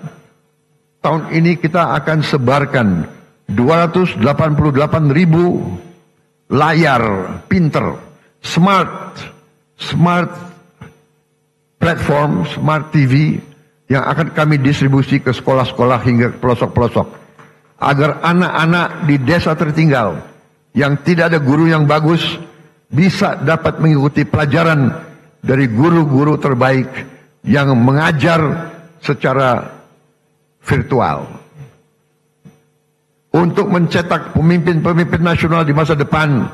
tahun ini kita akan sebarkan 288.000 layar pinter, smart platform, smart TV yang akan kami distribusi ke sekolah-sekolah hingga ke pelosok-pelosok. Agar anak-anak di desa tertinggal yang tidak ada guru yang bagus bisa dapat mengikuti pelajaran dari guru-guru terbaik yang mengajar secara virtual. Untuk mencetak pemimpin-pemimpin nasional di masa depan,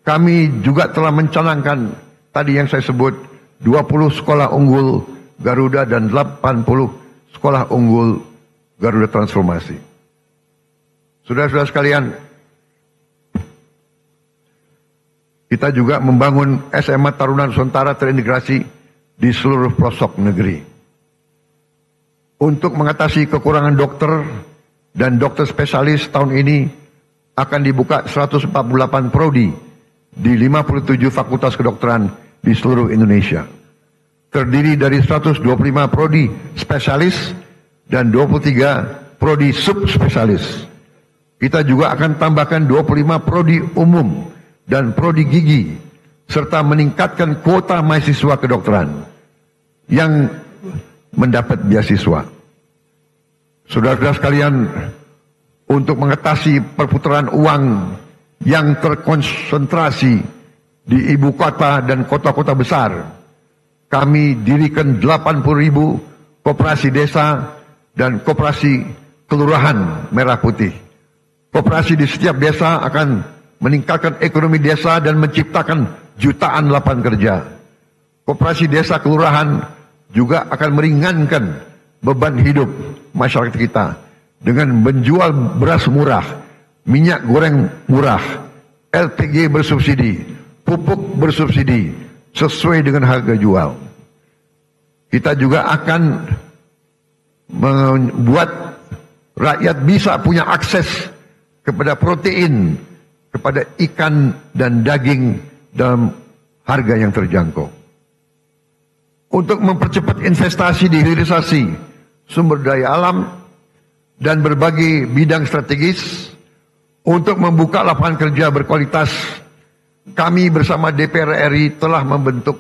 kami juga telah mencanangkan tadi yang saya sebut 20 sekolah unggul Garuda dan 80 sekolah unggul Garuda Transformasi. Saudara-saudara sekalian, kita juga membangun SMA Taruna Nusantara terintegrasi di seluruh pelosok negeri. Untuk mengatasi kekurangan dokter dan dokter spesialis, tahun ini akan dibuka 148 prodi di 57 fakultas kedokteran di seluruh Indonesia. Terdiri dari 125 prodi spesialis dan 23 prodi subspesialis. Kita juga akan tambahkan 25 prodi umum dan prodi gigi, serta meningkatkan kuota mahasiswa kedokteran yang mendapat beasiswa. Saudara-saudara sekalian, untuk mengatasi perputaran uang yang terkonsentrasi di ibu kota dan kota-kota besar, kami dirikan 80.000 koperasi desa dan koperasi kelurahan merah putih. Koperasi di setiap desa akan meningkatkan ekonomi desa dan menciptakan jutaan lapangan kerja. Koperasi desa kelurahan juga akan meringankan beban hidup masyarakat kita dengan menjual beras murah, minyak goreng murah, LPG bersubsidi, pupuk bersubsidi sesuai dengan harga jual. Kita juga akan membuat rakyat bisa punya akses kepada protein, kepada ikan dan daging dalam harga yang terjangkau. Untuk mempercepat investasi di hilirisasi sumber daya alam dan berbagai bidang strategis, untuk membuka lapangan kerja berkualitas, kami bersama DPR RI telah membentuk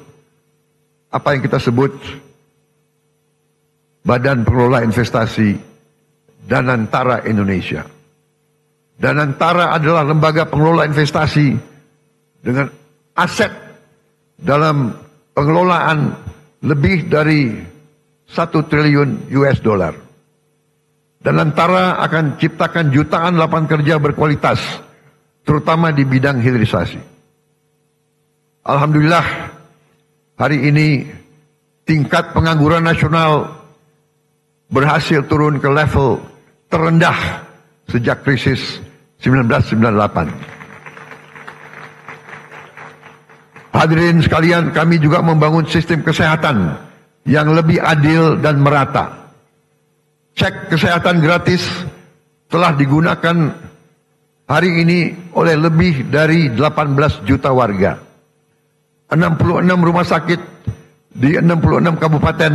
apa yang kita sebut Badan Pengelola Investasi Danantara Indonesia. Danantara adalah lembaga pengelola investasi dengan aset dalam pengelolaan lebih dari 1 triliun US dollar. Danantara akan ciptakan jutaan lapangan kerja berkualitas, terutama di bidang hilirisasi. Alhamdulillah, hari ini tingkat pengangguran nasional berhasil turun ke level terendah sejak krisis 1998. Hadirin sekalian, kami juga membangun sistem kesehatan yang lebih adil dan merata. Cek kesehatan gratis telah digunakan hari ini oleh lebih dari 18 juta warga. 66 rumah sakit di 66 kabupaten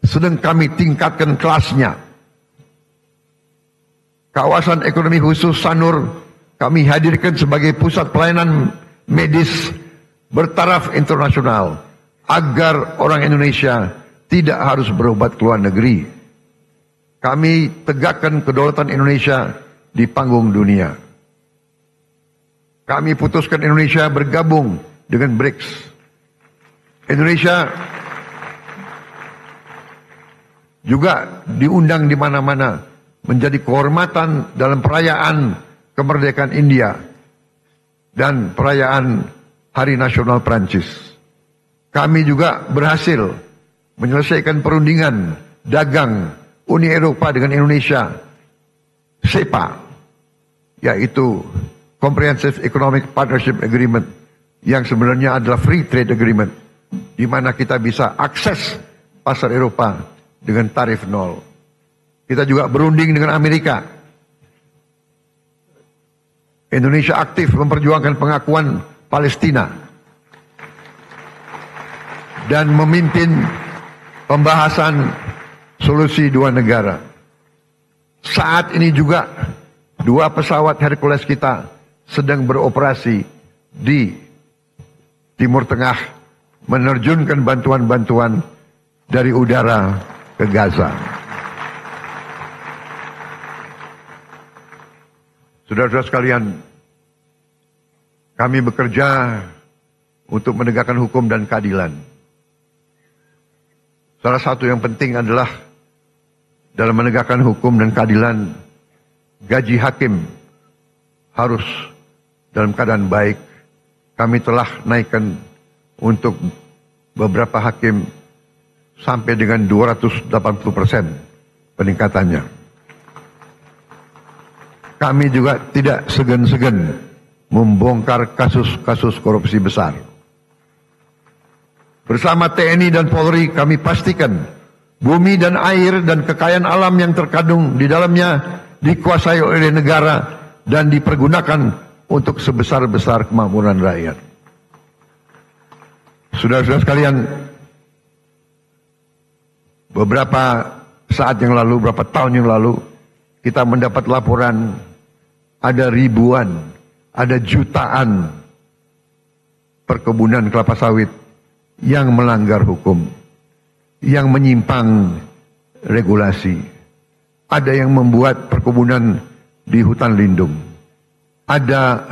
sedang kami tingkatkan kelasnya. Kawasan ekonomi khusus Sanur kami hadirkan sebagai pusat pelayanan medis bertaraf internasional agar orang Indonesia tidak harus berobat ke luar negeri. Kami tegakkan kedaulatan Indonesia di panggung dunia. Kami putuskan Indonesia bergabung dengan BRICS. Indonesia juga diundang di mana-mana menjadi kehormatan dalam perayaan kemerdekaan India dan perayaan Hari Nasional Prancis. Kami juga berhasil menyelesaikan perundingan dagang Uni Eropa dengan Indonesia, SEPA, yaitu Comprehensive Economic Partnership Agreement, yang sebenarnya adalah Free Trade Agreement, di mana kita bisa akses pasar Eropa dengan tarif nol. Kita juga berunding dengan Amerika. Indonesia aktif memperjuangkan pengakuan Palestina dan memimpin pembahasan solusi dua negara. Saat ini juga 2 pesawat Hercules kita sedang beroperasi di Timur Tengah, menerjunkan bantuan-bantuan dari udara ke Gaza. Saudara-saudara sekalian, kami bekerja untuk menegakkan hukum dan keadilan. Salah satu yang penting adalah dalam menegakkan hukum dan keadilan, gaji hakim harus dalam keadaan baik. Kami telah naikkan untuk beberapa hakim sampai dengan 280% peningkatannya. Kami juga tidak segan-segan membongkar kasus-kasus korupsi besar. Bersama TNI dan Polri kami pastikan bumi dan air dan kekayaan alam yang terkandung di dalamnya dikuasai oleh negara dan dipergunakan untuk sebesar-besar kemakmuran rakyat. Saudara-saudara sekalian, beberapa saat yang lalu, beberapa tahun yang lalu, kita mendapat laporan ada ribuan, ada jutaan perkebunan kelapa sawit yang melanggar hukum, yang menyimpang regulasi. Ada yang membuat perkebunan di hutan lindung. Ada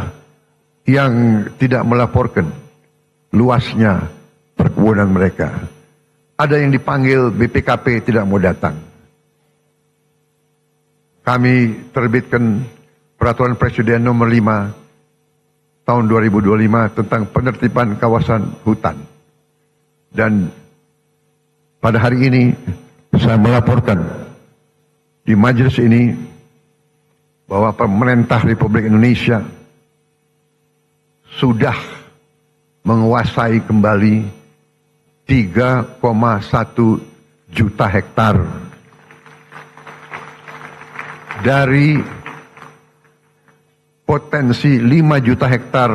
yang tidak melaporkan luasnya perkebunan mereka. Ada yang dipanggil BPKP tidak mau datang. Kami terbitkan Peraturan Presiden nomor 5 tahun 2025 tentang penertiban kawasan hutan. Dan pada hari ini saya melaporkan di majelis ini bahwa pemerintah Republik Indonesia sudah menguasai kembali 3,1 juta hektar dari potensi 5 juta hektar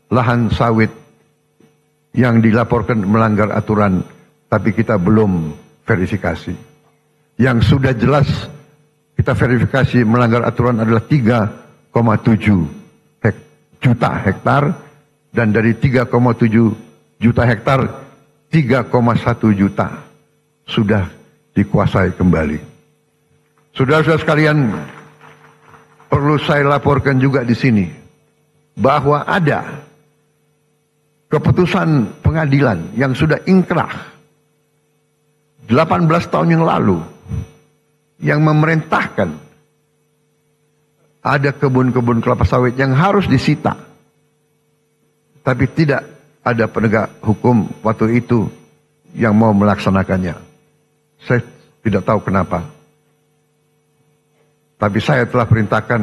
lahan sawit yang dilaporkan melanggar aturan, tapi kita belum verifikasi. Yang sudah jelas kita verifikasi melanggar aturan adalah 3,7 juta hektar, dan dari 3,7 juta hektar 3,1 juta sudah dikuasai kembali. Saudara-saudara sekalian, perlu saya laporkan juga di sini bahwa ada keputusan pengadilan yang sudah ingkrah 18 tahun yang lalu yang memerintahkan ada kebun-kebun kelapa sawit yang harus disita. Tapi tidak ada penegak hukum waktu itu yang mau melaksanakannya. Saya tidak tahu kenapa. Tapi saya telah perintahkan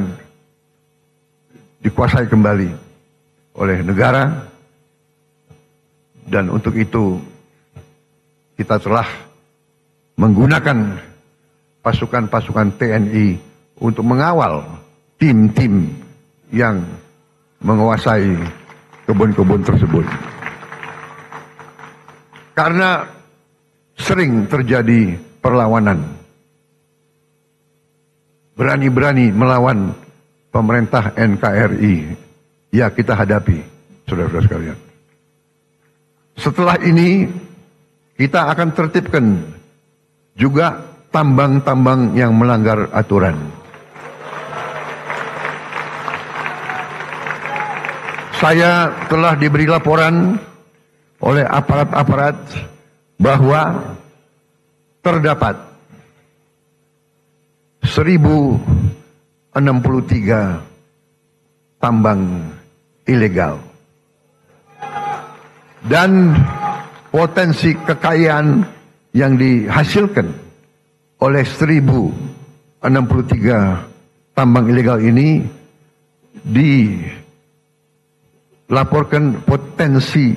dikuasai kembali oleh negara. Dan untuk itu kita telah menggunakan pasukan-pasukan TNI untuk mengawal tim-tim yang menguasai kebun-kebun tersebut. Karena sering terjadi perlawanan. Berani-berani melawan pemerintah NKRI. Ya, kita hadapi, saudara-saudara sekalian. Setelah ini, kita akan tertibkan juga tambang-tambang yang melanggar aturan. Saya telah diberi laporan oleh aparat-aparat bahwa terdapat 1063 tambang ilegal. Dan potensi kekayaan yang dihasilkan oleh 1063 tambang ilegal ini dilaporkan potensi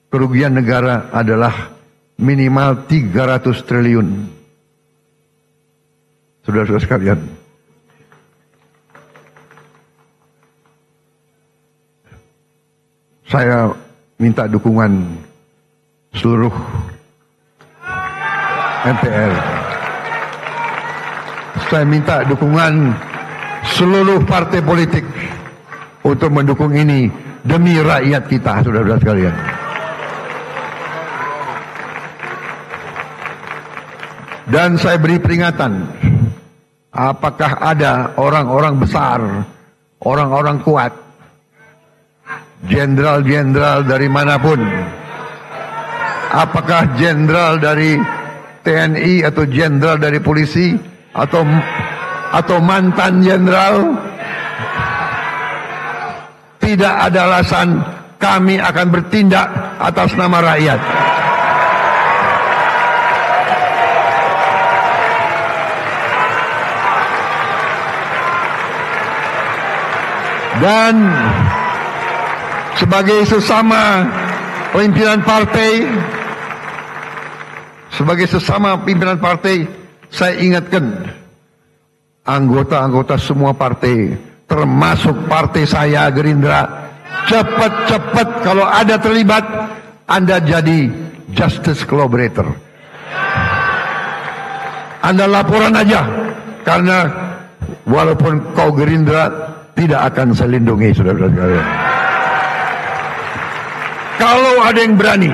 kerugian negara adalah minimal 300 triliun. Saudara-saudara sekalian, saya minta dukungan seluruh MPR. Saya minta dukungan seluruh partai politik untuk mendukung ini demi rakyat kita, saudara-saudara sekalian. Dan saya beri peringatan, apakah ada orang-orang besar, orang-orang kuat, jenderal-jenderal dari manapun, apakah jenderal dari TNI atau jenderal dari polisi atau mantan jenderal, tidak ada alasan kami akan bertindak atas nama rakyat. Dan sebagai sesama pimpinan partai, saya ingatkan anggota-anggota semua partai, termasuk partai saya Gerindra, cepat-cepat kalau ada terlibat, Anda jadi justice collaborator. Anda laporan aja, karena walaupun kau Gerindra, tidak akan saya lindungi, saudara-saudara sekalian. Kalau ada yang berani,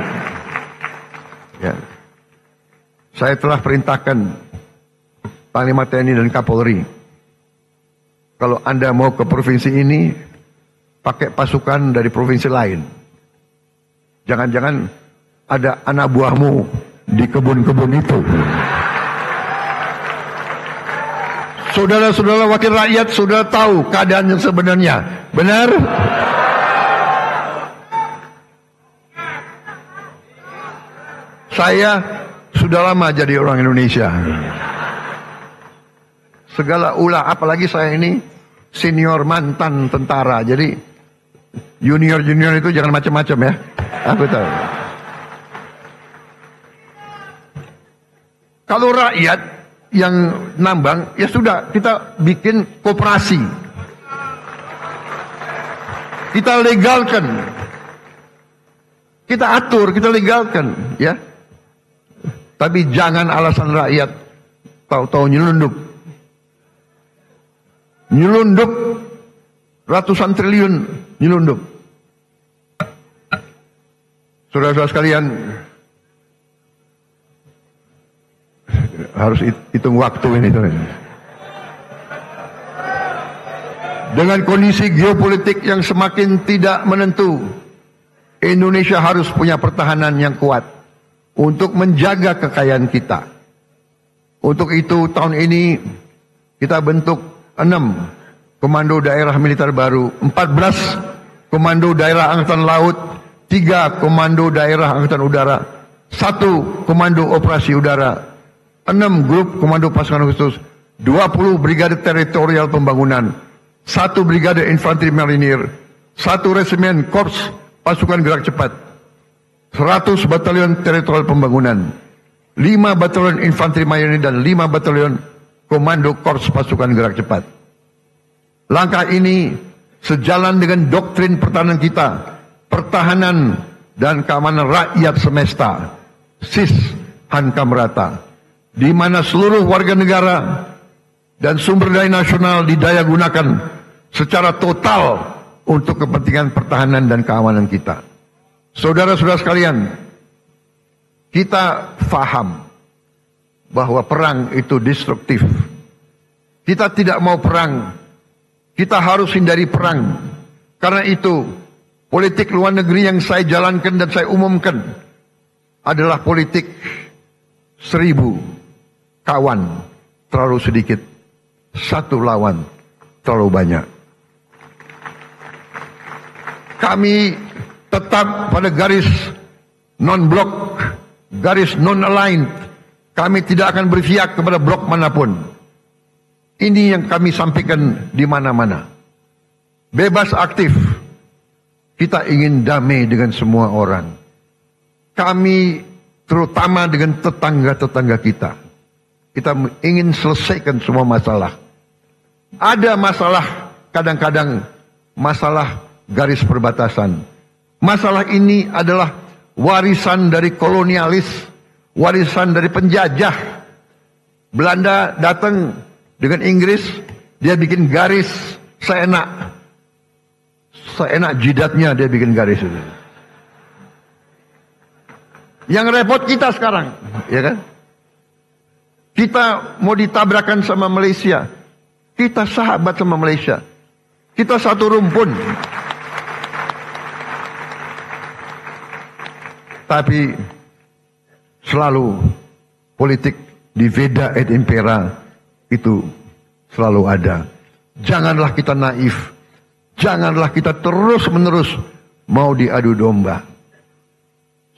ya, saya telah perintahkan Panglima TNI dan Kapolri, kalau Anda mau ke provinsi ini, pakai pasukan dari provinsi lain. Jangan-jangan ada anak buahmu di kebun-kebun itu. Saudara-saudara wakil rakyat sudah tahu keadaan yang sebenarnya. Benar? Saya sudah lama jadi orang Indonesia. Segala ulah, apalagi saya ini senior mantan tentara. Jadi junior-junior itu jangan macam-macam ya. Aku tahu. Kalau rakyat yang nambang, ya sudah, kita bikin koperasi. Kita legalkan. Kita atur, kita legalkan, ya. Tapi jangan alasan rakyat tahu-tahu nyelundup. Nyelundup ratusan triliun, nyelundup. Saudara-saudara sekalian, harus hitung waktu ini. Dengan kondisi geopolitik yang semakin tidak menentu, Indonesia harus punya pertahanan yang kuat untuk menjaga kekayaan kita. Untuk itu tahun ini kita bentuk 6 komando daerah militer baru, 14 komando daerah angkatan laut, 3 komando daerah angkatan udara, 1 komando operasi udara, 6 grup komando pasukan khusus, 20 brigade teritorial pembangunan, 1 brigade infanteri marinir, 1 resimen korps pasukan gerak cepat, 100 batalion teritorial pembangunan, 5 batalion infanteri marinir dan 5 batalion komando korps pasukan gerak cepat. Langkah ini sejalan dengan doktrin pertahanan kita, pertahanan dan keamanan rakyat semesta, SIS Hankam Rata, di mana seluruh warga negara dan sumber daya nasional didaya gunakan secara total untuk kepentingan pertahanan dan keamanan kita. Saudara-saudara sekalian, kita faham bahwa perang itu destruktif. Kita tidak mau perang, kita harus hindari perang. Karena itu, politik luar negeri yang saya jalankan dan saya umumkan adalah politik 1000 kawan terlalu sedikit, 1 lawan terlalu banyak. Kami tetap pada garis non-blok, garis non-aligned. Kami tidak akan berpihak kepada blok manapun. Ini yang kami sampaikan di mana-mana. Bebas aktif. Kita ingin damai dengan semua orang. Kami terutama dengan tetangga-tetangga kita. Kita ingin selesaikan semua masalah. Ada masalah, kadang-kadang masalah garis perbatasan. Masalah ini adalah warisan dari kolonialis, warisan dari penjajah. Belanda datang dengan Inggris, dia bikin garis seenak jidatnya, dia bikin garis itu. Yang repot kita sekarang, ya kan? Kita mau ditabrakan sama Malaysia. Kita sahabat sama Malaysia. Kita satu rumpun. Tapi selalu politik divida et impera itu selalu ada. Janganlah kita naif. Janganlah kita terus-menerus mau diadu domba.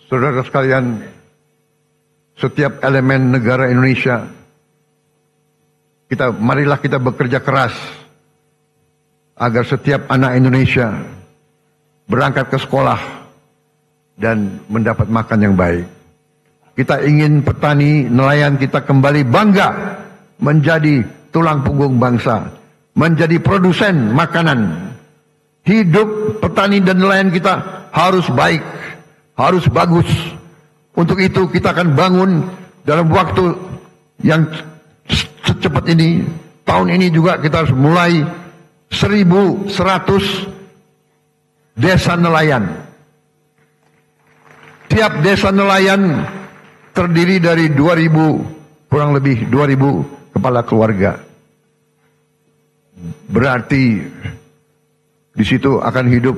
Saudara sekalian, setiap elemen negara Indonesia, marilah kita bekerja keras agar setiap anak Indonesia berangkat ke sekolah dan mendapat makan yang baik. Kita ingin petani, nelayan kita kembali bangga menjadi tulang punggung bangsa, menjadi produsen makanan. Hidup petani dan nelayan kita harus baik, harus bagus. Untuk itu kita akan bangun dalam waktu yang secepat ini. Tahun ini juga kita harus mulai 1.100 desa nelayan. Tiap desa nelayan terdiri dari 2.000, kurang lebih 2.000 kepala keluarga. Berarti di situ akan hidup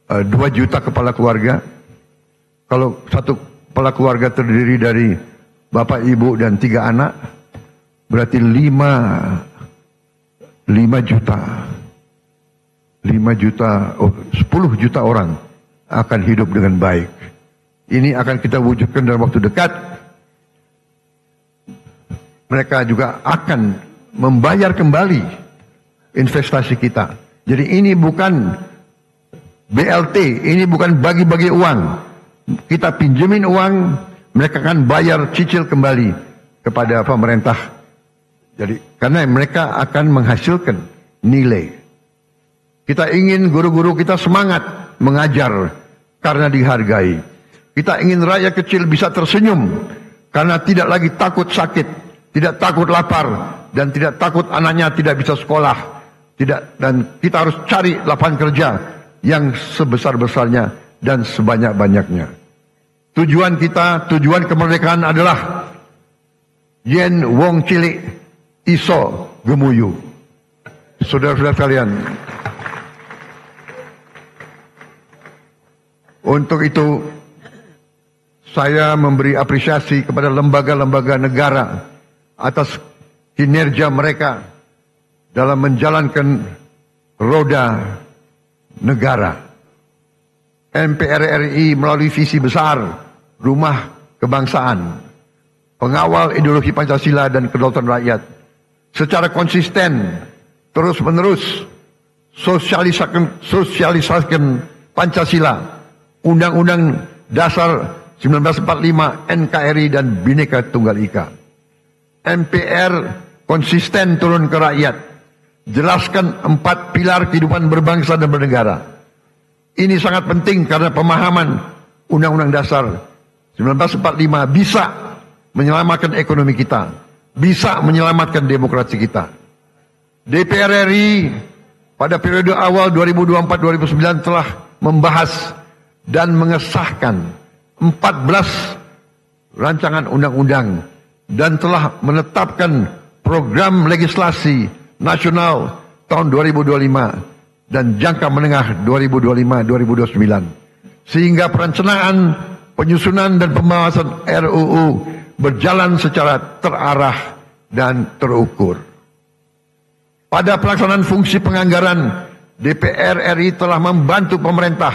2 juta kepala keluarga. Kalau satu kepala keluarga terdiri dari bapak, ibu, dan 3 anak, berarti 5 juta. 10 juta orang akan hidup dengan baik. Ini akan kita wujudkan dalam waktu dekat. Mereka juga akan membayar kembali investasi kita. Jadi ini bukan BLT, ini bukan bagi-bagi uang. Kita pinjemin uang, mereka akan bayar cicil kembali kepada pemerintah. Jadi karena mereka akan menghasilkan nilai. Kita ingin guru-guru kita semangat mengajar karena dihargai. Kita ingin rakyat kecil bisa tersenyum karena tidak lagi takut sakit, tidak takut lapar, dan tidak takut anaknya tidak bisa sekolah. Dan kita harus cari lapangan kerja yang sebesar-besarnya dan sebanyak-banyaknya. Tujuan kita, tujuan kemerdekaan adalah yen wong cilik iso gemuyu. Saudara-saudara sekalian, untuk itu saya memberi apresiasi kepada lembaga-lembaga negara atas kinerja mereka dalam menjalankan roda negara. MPR RI melalui visi besar Rumah Kebangsaan, pengawal ideologi Pancasila dan kedaulatan rakyat, secara konsisten terus-menerus sosialisasikan Pancasila, Undang-Undang Dasar 1945, NKRI dan Bhinneka Tunggal Ika. MPR konsisten turun ke rakyat, jelaskan 4 pilar kehidupan berbangsa dan bernegara. Ini sangat penting karena pemahaman Undang-Undang Dasar 1945 bisa menyelamatkan ekonomi kita, bisa menyelamatkan demokrasi kita. DPR RI pada periode awal 2024-2009 telah membahas dan mengesahkan 14 rancangan undang-undang dan telah menetapkan program legislasi nasional tahun 2025 dan jangka menengah 2025-2029. Sehingga perencanaan, penyusunan dan pembahasan RUU berjalan secara terarah dan terukur. Pada pelaksanaan fungsi penganggaran, DPR RI telah membantu pemerintah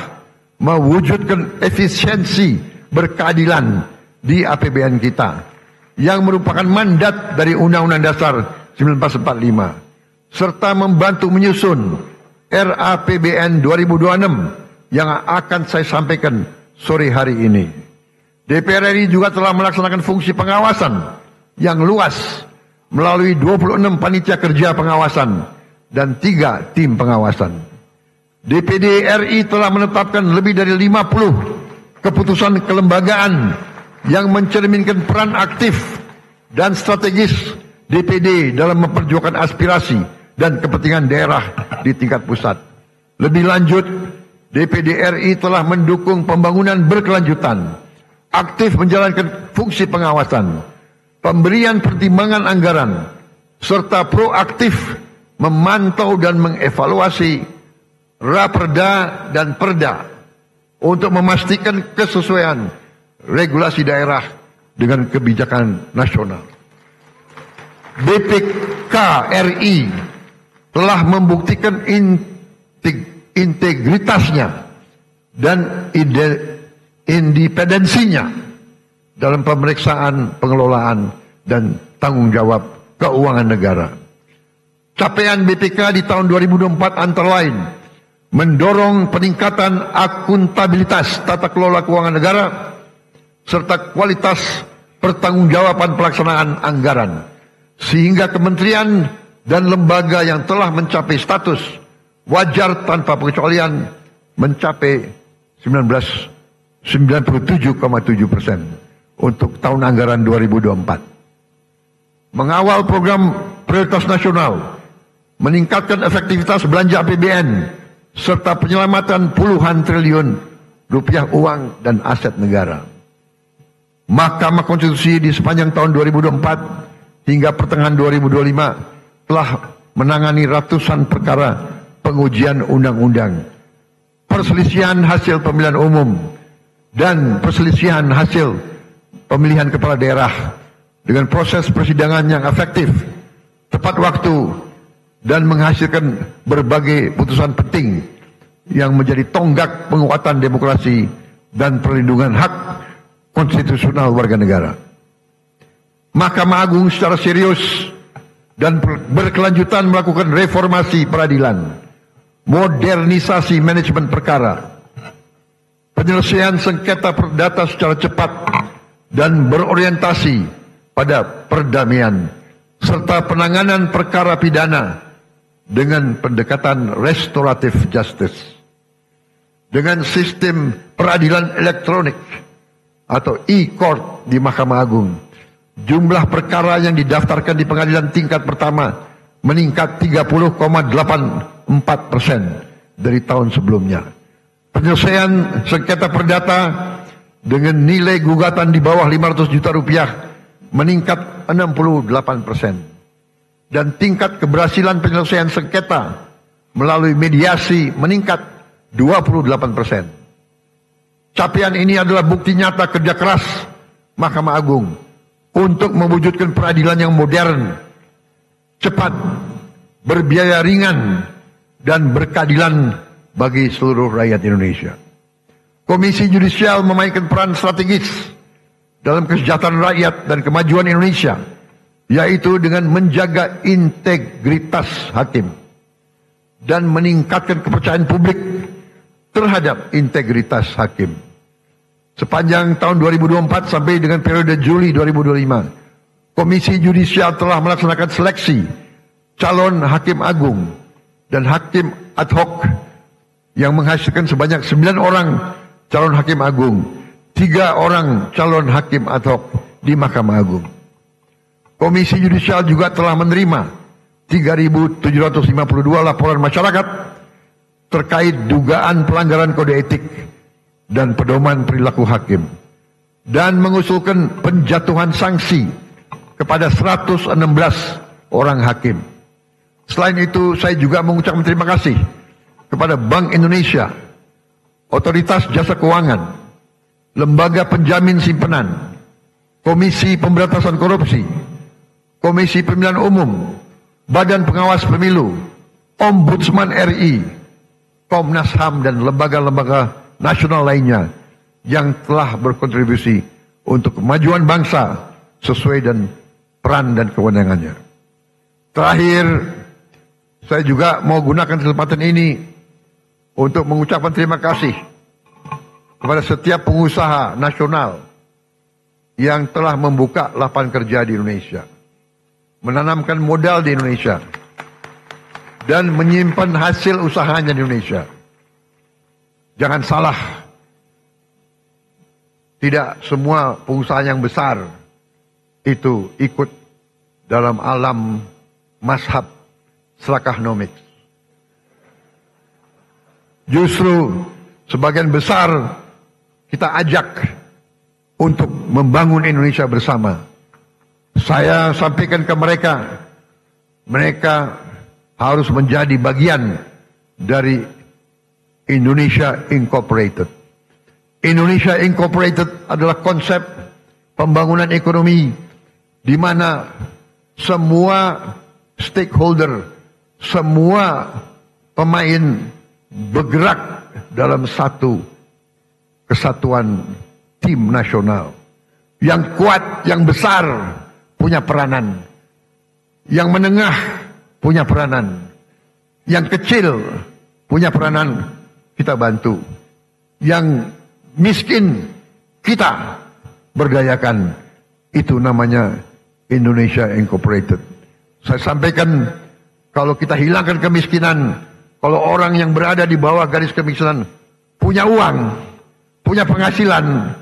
mewujudkan efisiensi berkeadilan di APBN kita yang merupakan mandat dari Undang-Undang Dasar 1945 serta membantu menyusun RAPBN 2026 yang akan saya sampaikan sore hari ini. DPR RI juga telah melaksanakan fungsi pengawasan yang luas melalui 26 panitia kerja pengawasan dan 3 tim pengawasan. DPD RI telah menetapkan lebih dari 50 keputusan kelembagaan yang mencerminkan peran aktif dan strategis DPD dalam memperjuangkan aspirasi dan kepentingan daerah di tingkat pusat. Lebih lanjut, DPD RI telah mendukung pembangunan berkelanjutan, aktif menjalankan fungsi pengawasan, pemberian pertimbangan anggaran, serta proaktif memantau dan mengevaluasi Raperda dan Perda untuk memastikan kesesuaian regulasi daerah dengan kebijakan nasional. BPK RI telah membuktikan integritasnya dan independensinya dalam pemeriksaan pengelolaan dan tanggung jawab keuangan negara. Capaian BPK di tahun 2024 antara lain mendorong peningkatan akuntabilitas tata kelola keuangan negara serta kualitas pertanggungjawaban pelaksanaan anggaran, sehingga kementerian dan lembaga yang telah mencapai status wajar tanpa pengecualian mencapai 97,7% untuk tahun anggaran 2024. Mengawal program prioritas nasional, meningkatkan efektivitas belanja APBN, serta penyelamatan puluhan triliun rupiah uang dan aset negara. Mahkamah Konstitusi di sepanjang tahun 2024 hingga pertengahan 2025 telah menangani ratusan perkara pengujian undang-undang, perselisihan hasil pemilihan umum, dan perselisihan hasil pemilihan kepala daerah dengan proses persidangan yang efektif, tepat waktu, dan menghasilkan berbagai putusan penting yang menjadi tonggak penguatan demokrasi dan perlindungan hak konstitusional warga negara. Mahkamah Agung secara serius dan berkelanjutan melakukan reformasi peradilan, modernisasi manajemen perkara, penyelesaian sengketa perdata secara cepat dan berorientasi pada perdamaian, serta penanganan perkara pidana dengan pendekatan restoratif justice. Dengan sistem peradilan elektronik atau e-court di Mahkamah Agung, jumlah perkara yang didaftarkan di pengadilan tingkat pertama meningkat 30,84% dari tahun sebelumnya. Penyelesaian sengketa perdata dengan nilai gugatan di bawah 500 juta rupiah meningkat 68%. dan tingkat keberhasilan penyelesaian sengketa melalui mediasi meningkat 28%. Capaian ini adalah bukti nyata kerja keras Mahkamah Agung untuk mewujudkan peradilan yang modern, cepat, berbiaya ringan, dan berkeadilan bagi seluruh rakyat Indonesia. Komisi Yudisial memainkan peran strategis dalam kesejahteraan rakyat dan kemajuan Indonesia, yaitu dengan menjaga integritas hakim dan meningkatkan kepercayaan publik terhadap integritas hakim. Sepanjang tahun 2024 sampai dengan periode Juli 2025, Komisi Yudisial telah melaksanakan seleksi calon hakim agung dan hakim ad hoc yang menghasilkan sebanyak 9 orang calon hakim agung, 3 orang calon hakim ad hoc di Mahkamah Agung. Komisi Yudisial juga telah menerima 3.752 laporan masyarakat terkait dugaan pelanggaran kode etik dan pedoman perilaku hakim, dan mengusulkan penjatuhan sanksi kepada 116 orang hakim. Selain itu, saya juga mengucapkan terima kasih kepada Bank Indonesia, Otoritas Jasa Keuangan, Lembaga Penjamin Simpanan, Komisi Pemberantasan Korupsi, Komisi Pemilihan Umum, Badan Pengawas Pemilu, Ombudsman RI, Komnas HAM, dan lembaga-lembaga nasional lainnya yang telah berkontribusi untuk kemajuan bangsa sesuai dengan peran dan kewenangannya. Terakhir, saya juga mau gunakan kesempatan ini untuk mengucapkan terima kasih kepada setiap pengusaha nasional yang telah membuka lapangan kerja di Indonesia, menanamkan modal di Indonesia, dan menyimpan hasil usahanya di Indonesia. Jangan salah, tidak semua pengusaha yang besar itu ikut dalam alam mazhab selakahnomics. Justru sebagian besar kita ajak untuk membangun Indonesia bersama. Saya sampaikan ke mereka, mereka harus menjadi bagian dari Indonesia Incorporated. Indonesia Incorporated adalah konsep pembangunan ekonomi di mana semua stakeholder, semua pemain bergerak dalam satu kesatuan tim nasional. Yang kuat, yang besar punya peranan, yang menengah punya peranan, yang kecil punya peranan, kita bantu. Yang miskin kita berdayakan. Itu namanya Indonesia Incorporated. Saya sampaikan, kalau kita hilangkan kemiskinan, kalau orang yang berada di bawah garis kemiskinan punya uang, punya penghasilan,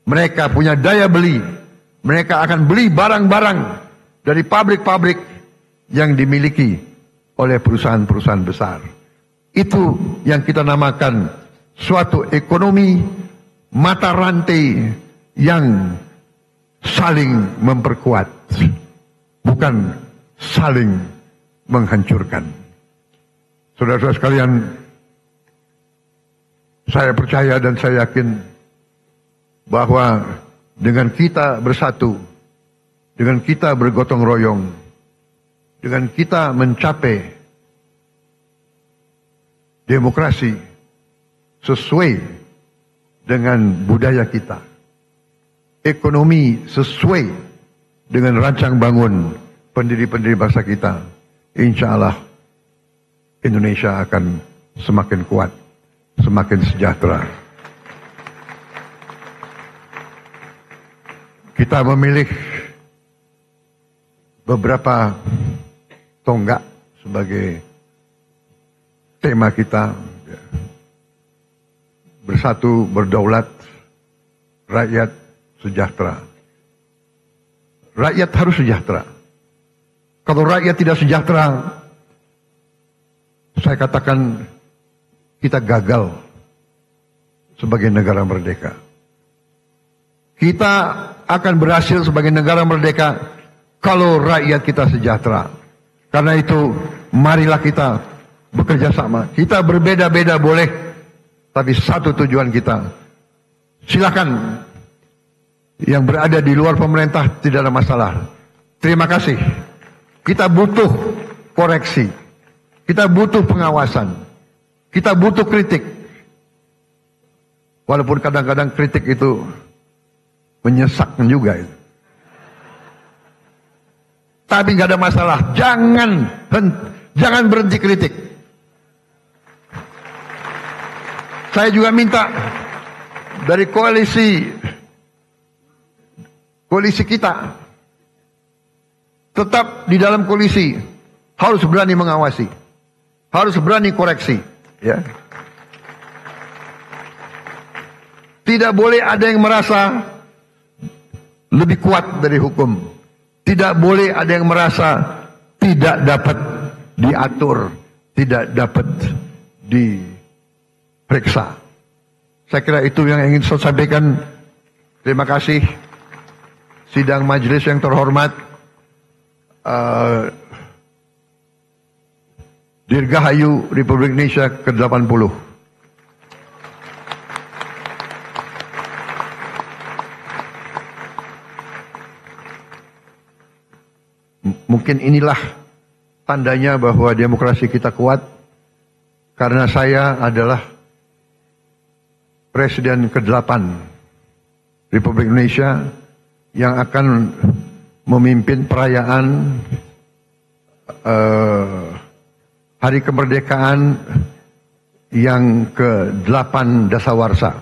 mereka punya daya beli, mereka akan beli barang-barang dari pabrik-pabrik yang dimiliki oleh perusahaan-perusahaan besar. Itu yang kita namakan suatu ekonomi mata rantai yang saling memperkuat, bukan saling menghancurkan. Saudara-saudara sekalian, saya percaya dan saya yakin bahwa dengan kita bersatu, dengan kita bergotong royong, dengan kita mencapai demokrasi sesuai dengan budaya kita, ekonomi sesuai dengan rancang bangun pendiri-pendiri bangsa kita, insya Allah Indonesia akan semakin kuat, semakin sejahtera. Kita memilih beberapa tonggak sebagai tema kita: bersatu, berdaulat, rakyat sejahtera. Rakyat harus sejahtera. Kalau rakyat tidak sejahtera, saya katakan kita gagal sebagai negara merdeka. Kita akan berhasil sebagai negara merdeka kalau rakyat kita sejahtera. Karena itu, marilah kita bekerja sama. Kita berbeda-beda boleh, tapi satu tujuan kita. Silakan yang berada di luar pemerintah tidak ada masalah. Terima kasih. Kita butuh koreksi. Kita butuh pengawasan. Kita butuh kritik. Walaupun kadang-kadang kritik itu menyesakkan juga. Tapi nggak ada masalah. Jangan berhenti kritik. Saya juga minta dari koalisi kita tetap di dalam koalisi harus berani mengawasi, harus berani koreksi, ya. Tidak boleh ada yang merasa lebih kuat dari hukum. Tidak boleh ada yang merasa tidak dapat diatur, tidak dapat diperiksa. Saya kira itu yang ingin saya sampaikan. Terima kasih. Sidang majelis yang terhormat, Dirgahayu Republik Indonesia ke-80. Mungkin inilah tandanya bahwa demokrasi kita kuat, karena saya adalah Presiden ke-8 Republik Indonesia yang akan memimpin perayaan Hari Kemerdekaan yang ke-8 Dasawarsa.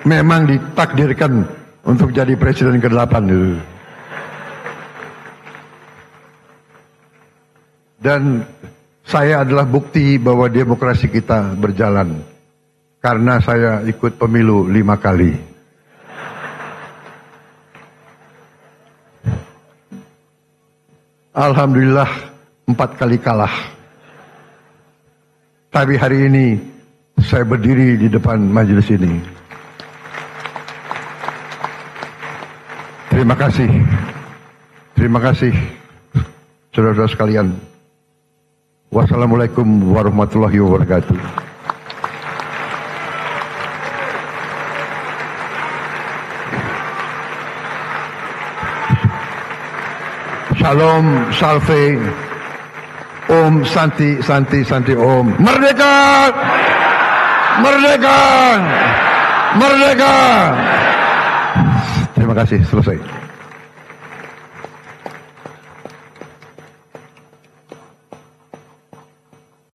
Memang ditakdirkan untuk jadi presiden ke-8 itu. Dan saya adalah bukti bahwa demokrasi kita berjalan. Karena saya ikut pemilu 5 kali. Alhamdulillah 4 kali kalah. Tapi hari ini saya berdiri di depan majelis ini. Terima kasih. Terima kasih, saudara-saudara sekalian. Wassalamualaikum warahmatullahi wabarakatuh. Shalom, salve, Om, Santi, Santi, Santi, Om. Merdeka! Merdeka! Merdeka! Terima kasih, selesai.